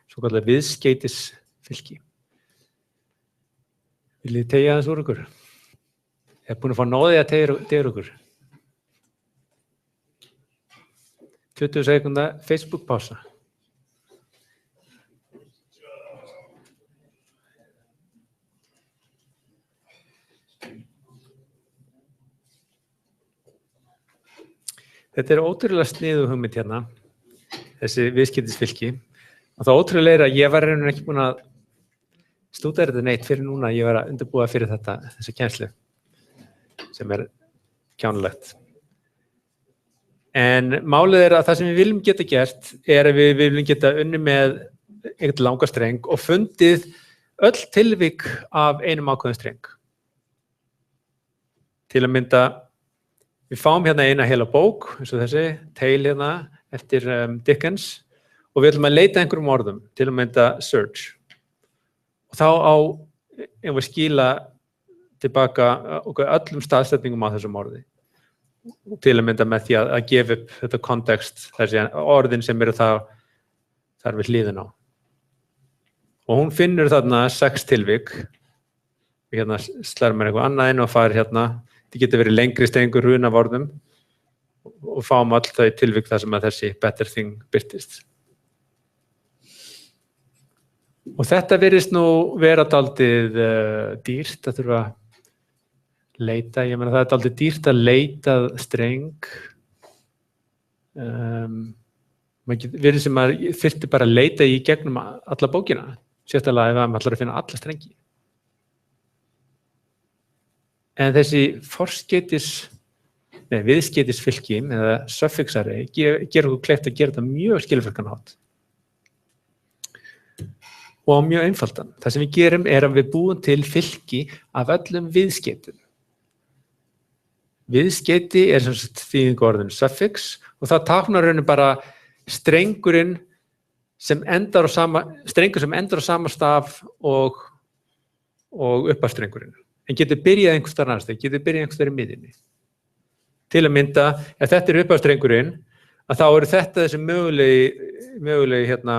Svo kallar viðskeytisfylki. Viljið þið teygja aðeins úr ykkur? Ég er búin að fá nóðið að teygja ykkur. 20 sekúnda Facebook pása. Þetta er ótrúlega sniðug hugmynd hérna, þessi viðskeytisfylki. Og það ótrúlega er að ég var raunin ekki búin að stúdera þetta neitt fyrir núna, ég var að undirbúa fyrir þessa kennslu sem er kjánulegt. En málið er að það sem við viljum geta gert er að við viljum geta unnið með einhvern langa streng og fundið öll tilvik af einum ákveðum streng. Til að mynda, við fáum hérna eina heila bók, eins og þessi, Tale hérna, eftir Dickens, og við ætlum að leita einhverjum orðum, til að mynda search. Og þá ef við skila tilbaka öllum staðsetningum á þessum orði. Til að mynda með því að gefa upp þetta kontekst, þessi orðin sem eru þar við hliðina á. Og hún finnur þarna 6 tilvik. Við hérna slærum með eitthvað annað inn og fara hérna. Það getur verið lengri strengur hrun af orðum og fáum öll þau tilvik þar sem að þessi better thing birtist. Og þetta virðist nú vera dálítið dýrt að þurfa að leita. Ég meina það er dálítið dýrt að leita streng. Virðist sem að þyrfti bara að leita í gegnum alla bókina. Sérstaklega ef maður ætlar að finna alla strengi. En þessi viðskeytisfylki eða suffixari gerir okkur kleift að gera þetta mjög skilvirkan hátt. Og mjög einfaldan. Það sem við gerum er að við búum til fylki af öllum viðskeytum. Viðskeyti er sem sagt þýðingarorðinu suffix og það táknar raunin bara strengur sem endar á sama staf og uppafstrengurinn. En getur byrjað einhvers staðar annars staðar, getur byrjað einhvers staðar í miðjunni. Til að mynda, ef þetta er uppafstrengurinn, að þá eru þetta þessi mögulegi hérna,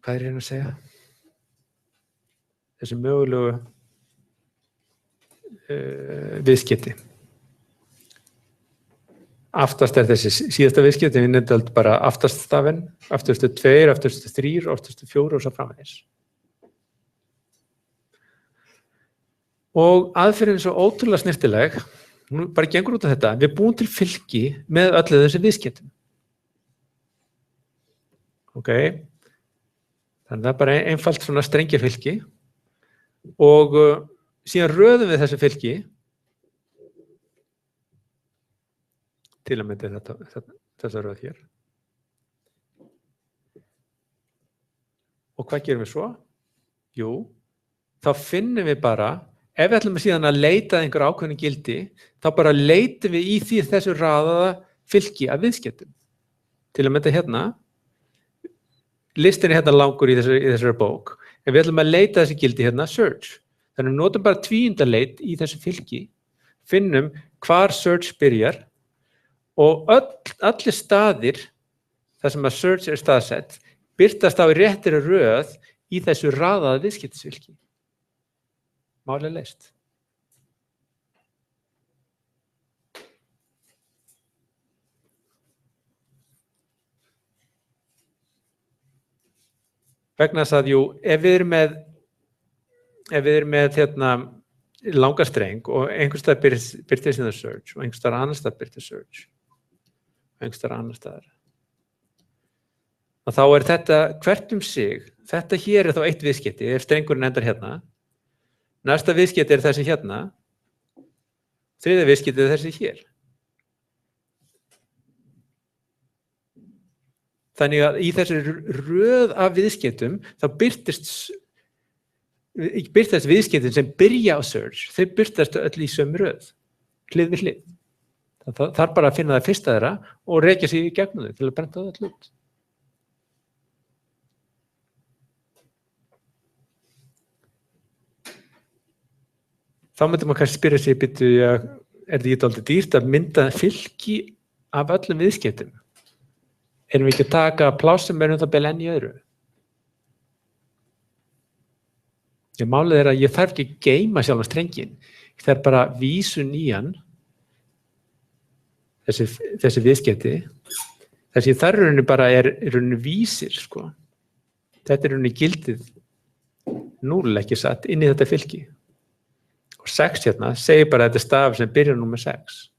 hvað er að segja? Þessi mögulegu viðskipti. Aftast er þessi síðasta viðskipti, við nefndum bara aftaststafinn, aftastu 2, aftastu 3, aftastu 4 og svo framvegis. Og aðferðin er svo ótrúlega snyrtileg, hún bara gengur út af þetta, við búum til fylki með öllu þessi viðskiptum. Ok, þannig það er bara einfalt svona strengjafylki og síðan röðum við þessi fylki til að mynda þessa röð hér. Og hvað gerum við svo? Jú, þá finnum við bara, ef við ætlum síðan að leita að einhver ákveðnu gildi, þá bara leitum við í þessu raðaða fylki af viðskiptum. Til að mynda hérna, listin er hérna langur í þessari bók, en við ætlum að leita þessi gildi hérna, search. Þannig við notum bara tvíundaleit í þessu fylki, finnum hvar search byrjar og allir staðir þar sem að search er staðsett birtast á réttri röð í þessu raðaða viðskiptisfylki. Málið leyst. Vegna þess að ef við erum með hérna langa streng og einhvers staðar birtist hérna search og einhvers staðar annars staðar birtist search og einhvers staðar annars staðar. Og þá er þetta hvert sig, þetta hér er þá eitt viðskipti, ef strengurinn endar hérna, næsta viðskipti er þessi hérna, þriðja viðskipti er þessi hér. Þannig að í þessi röð af viðskiptum þá birtast viðskiptin sem byrja á search, þau birtast öll í sömu röð, hlið við hlið. Það þarf bara að finna það fyrsta þeirra og rekja sig í gegnum þau til að brenda það öll út. Þá myndum maður kannski spyrja sig, er þetta ekki dálítið dýrt að mynda fylki af öllum viðskiptum? Erum við ekki að taka pláss sem er það bil enn í öðru? Málið er að ég þarf ekki að geyma sjálfan strenginn. Ég þarf bara vísun í hann, þessi viðskipti. Þessi þar bara er vísir, sko. Þetta er gildið 0 ekki satt inn í þetta fylki. Og 6 hérna segir bara að þetta er staf sem byrjar númer 6.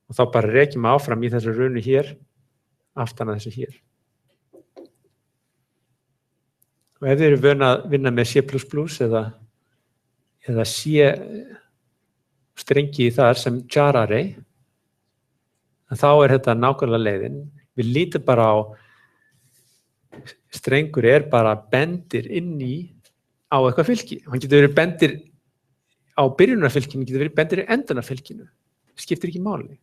Og þá bara rekjum við áfram í þessu runu hér, aftan að þessu hér. Og ef þið eru vön að vinna með C++ eða C strengi þar sem jar array, þá er þetta nákvæmlega leiðin. Við lítum bara á strengur er bara bendir inn á eitthvað fylki. Hann getur verið bendir á byrjunarfylkinu, getur verið bendir í endunarfylkinu. Það skiptir ekki máli.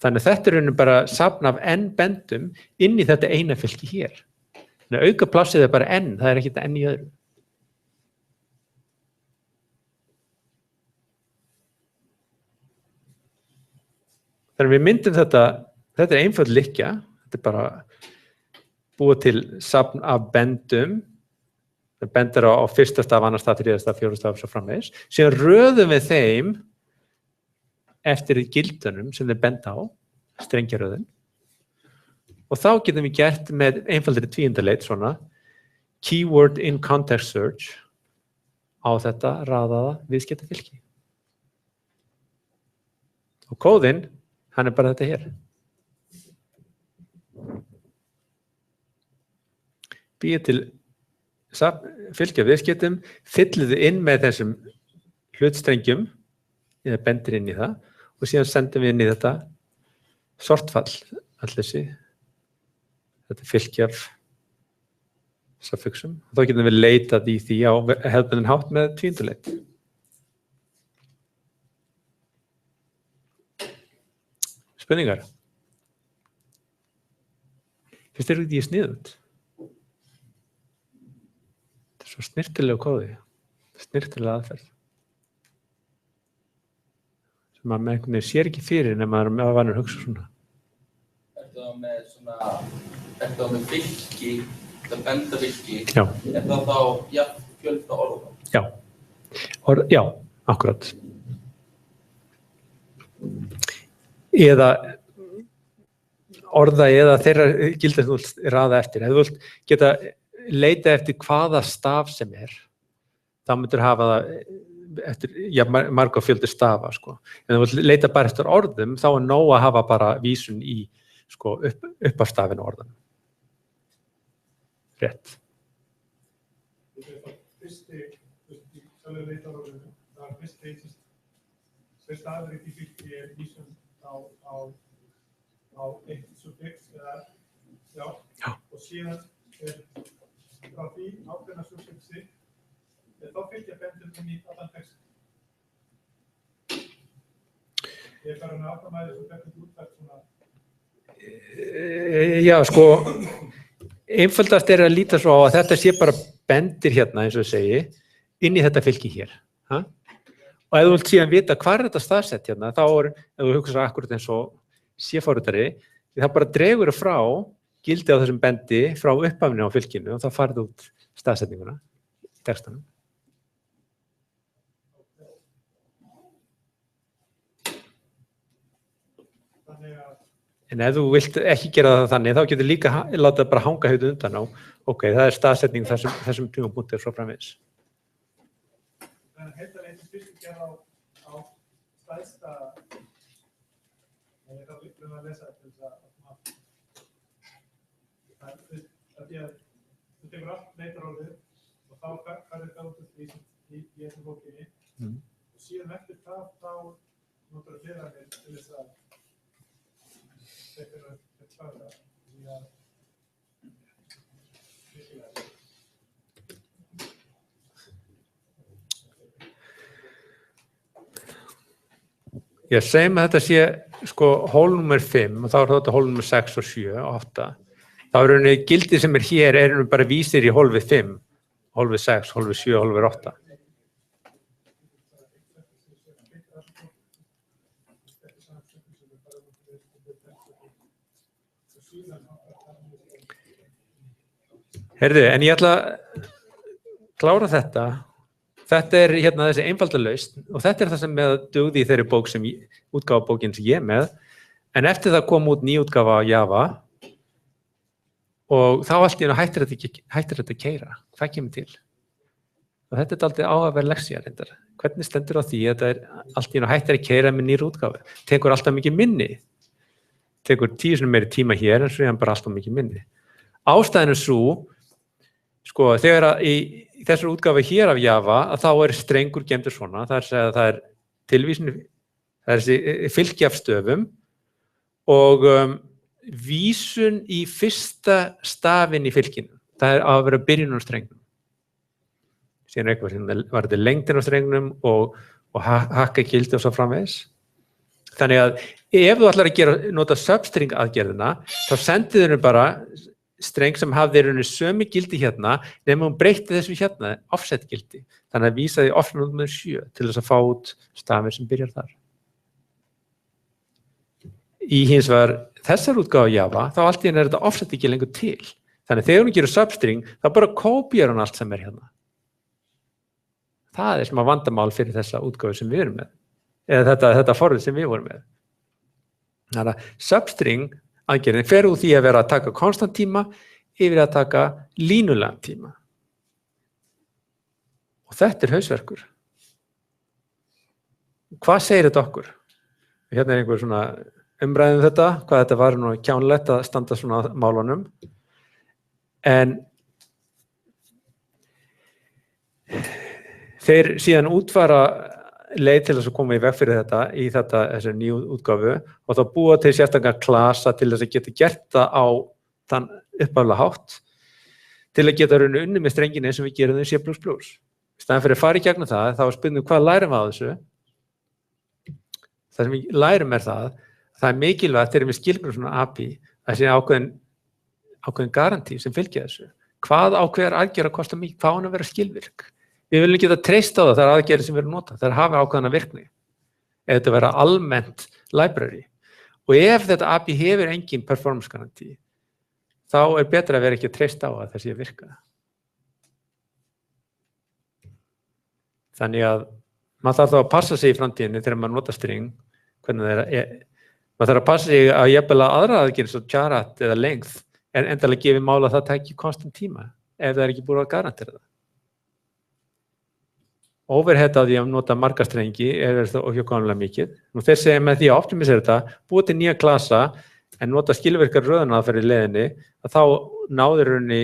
Þannig að þetta er bara safn af n bendum inn í þetta eina fylki hér. Þannig að auka plássið er bara n, það er ekkert n í öðru. Þannig að við myndum þetta er einföld lykkja, þetta er bara búið til safn af bendum, það bendir á fyrsta staf, annar staf, þriðja staf, fjórða staf, svo framvegis. Síðan röðum við þeim eftir gildunum sem þeir benda á, strengjaröðin. Og þá getum við gert með einfaldri tvíundaleit svona keyword in context search á þetta raðaða viðskiptafylki. Og kóðinn, hann er bara þetta hér. Býja til fylki af viðskiptum, fylliðu inn með þessum hlutstrengjum, eða bendir inn í það, og síðan sendum við inn í þetta sortfall, allir þetta fylki af suffixum. Þá getum við leitað í því á hefðbundinn hátt með tvíunduleit. Spurningar? Finnst þér ekki sniðugt? Þetta er svo snyrtilega kóði, snyrtilega aðferð. Sem maður með einhvern veginn sér ekki fyrir nema maður er vanur að hugsa svona. Ertu þá með fylki, þetta benda fylki, Já. er það þá fjölda orða? Já, já, akkurat. Eða orða eða þeirra gildi þú vilt raða eftir. Ef þú vilt geta leita eftir hvaða staf sem þá myndir hafa það eftir marga fjöldi stafa. Sko. En ef þú vilt leita bara eftir orðum, þá er nóg að hafa bara vísun í upp af stafinu orðan. Rétt. Fyrsti sjálfur leitarorðinu, það er fyrsti stafur í fylki er vísun á eitt suffix eða og síðan frá því ákveðna suffixi þá fylgja bendum í allan textin. Ég er bara með ákvæmæði sem bendum útvægt svona. Já, sko, einföldast er að líta svo á að þetta sé bara bendir hérna, eins og ég segi, inn í þetta fylki hér. Ha? Og ef þú vilt síðan vita hvað er þetta staðsett hérna, þá ef þú hugsa akkurat eins og C-forritari, það bara dregur frá gildi á þessum bendi frá upphafinu á fylkinu og þá farið út staðsetninguna í textanum. En ef þú vilt ekki gera það þannig, þá getur líka láta bara hanga hautu undan á. Ok, það er staðsetning þessum tímapunkti frá framvegis. En heildarleitin fyrst gerð á stæðsta ég þarf líka að lesa til þess að þú tekur allt leitarorðið og þá færðu það út í þessum bókinni og síðan eftir það þá notar það hliðarnir til þess að þetta er að klára því að Ég segjum að þetta sé sko hól númer 5 og þá er þetta hól númer 6 og 7 og 8. Þá er rauninni gildið sem er hér bara vísir í hólfið 5, hólfið 6, hólfið 7 og hólfið 8. Heyrðu, en ég ætla að klára þetta. Þetta er hérna þessi einfalda lausn og þetta er það sem með dugði í þeirri bók útgáfabókin sem ég er með. En eftir það kom út nýútgáfa á Java og þá allt í einu hættir þetta að keyra. Hvað kemur til? Og þetta er dálítið áhugaverð leksía reyndar. Hvernig stendur á því að þetta er allt í einu hættir að keyra með nýr útgáfu? Tekur alltaf mikið minni. Tekur 10 sinni meiri tíma hér en svo er hann bara alltaf mikið minni. Ástæðan er svo, sko, þegar í þessar útgáfu hér af Java að þá er strengur gemdur svona, það er tilvísun, það er þessi fylki af stöfum og vísun í fyrsta stafinn í fylkinu. Það er að vera byrjun á strengnum. Síðan eitthvað var þetta lengdin á strengnum og hakka gildi og svo framvegis. Þannig að ef þú ætlar að nota substring aðgerðina, þá sendið þau bara streng sem hafði rauninni sömu gildi hérna, nema hún breytti þessu hérna, offset gildi. Þannig að vísa því offset númer 7 til þess að fá út stafir sem byrjar þar. Í hins vegar þessar útgáfu Java, þá allt í einu er þetta offset ekki lengur til. Þannig að þegar hún gerir substring, þá bara kópíar hún allt sem er hérna. Það er sem að vandamál fyrir þessa útgáfu sem við erum með. Eða þetta forrið sem við vorum með. Þannig að substring aðgerðin fer úr því að vera að taka konstant tíma yfir að taka línulegan tíma. Og þetta er hausverkur. Hvað segir þetta okkur? Hérna er einhver svona umræðum þetta, hvað þetta var nú kjánlegt að standa svona á málunum. En þeir síðan útfæra leið til þess að koma í veg fyrir þetta í þessu nýju útgáfu og þá búa til sérstaklega klasa til þess að geta gert það á þann upphaflega hátt til að geta unni með strengina eins og við gerum þau C++. Í staðan fyrir að fara í gegnum það, þá er spurning hvað lærum við á þessu. Það sem við lærum það er mikilvægt þegar við skilgreinum svona API að sé ákveðin garantí sem fylgja þessu. Hvað ákveðar aðgerð að kosta mikið, hvað á hann að vera skilvirk. Við viljum geta treyst á það þær aðgerðir sem við erum notað, þær hafa ákveðna virkni. Ef þetta vera almennt library. Og ef þetta API hefur engin performance garantí, þá er betra að vera ekki að treysta á að það sé að virka. Þannig að maður þarf þá að passa sig í framtíðinni þegar maður nota string, hvernig það maður þarf að passa sig að jafnvel aðra aðgerðir svo charat eða length en endalega gefið mála að það tæki konstant tíma ef það er ekki búið að garantera það. Overhead á því að nota marga strengi er það óhjákvæmilega mikið. Nú þeir segja með því að optimisera þetta, búið til nýja klasa en nota skilvirkar röðunaðferð í leiðinni að þá náður henni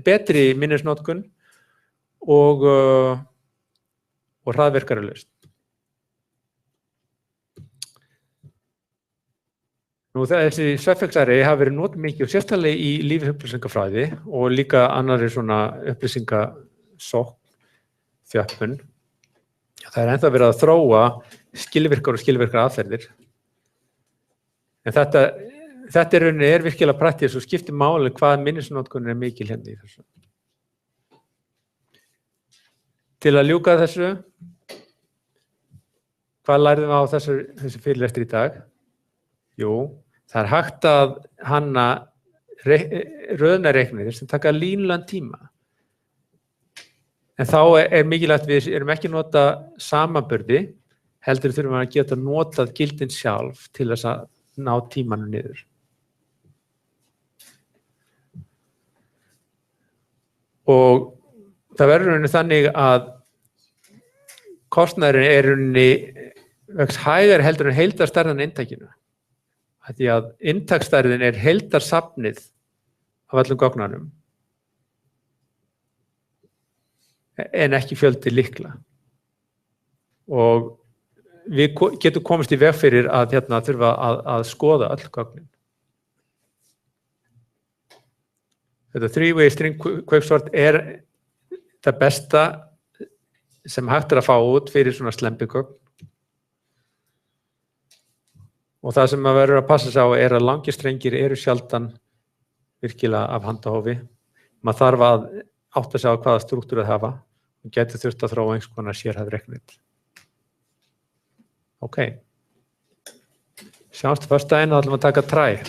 betri minnisnotkun og hraðvirkari lausn. Nú þessi suffix-array hafa verið notuð mikið og sérstaklega í lífupplýsingafræði og líka annarri svona upplýsingasókn þjöppun. Það er ennþá verið að þróa skilvirkar aðferðir. En þetta er virkilega praktískt og skiptir máli hvað minnisnotkun er mikil hérna í þessu. Til að ljúka þessu, hvað lærðum við á þessu fyrirlestri í dag? Jú, það er hægt að hanna röðunarreiknir sem taka línulegan tíma. En þá er mikilvægt við erum ekki að nota samanburði, heldur þurfum við að geta notað gildin sjálf til þess að ná tímanum niður. Og það verður þannig að kostnaðurinn er vex hægar heldur en heildarstærðan inntakinu. Því að inntaksstærðin er heildarsafnið af öllum gögnunum en ekki fjöldi lykla. Og við getum komist í veg fyrir að þurfa að skoða öll gögnin. Þetta three-way string quicksort er það besta sem hægt er að fá út fyrir svona slembigögn. Og það sem maður verður að passa sig á er að langir strengir eru sjaldan virkilega af handahófi. Maður þarf að átta sig á hvaða strúktúr það hafa og gæti þurft að þróa einhvers konar sérhæfðreiknit. Ok. Sjáumst föstudaginn og ætlum að taka try.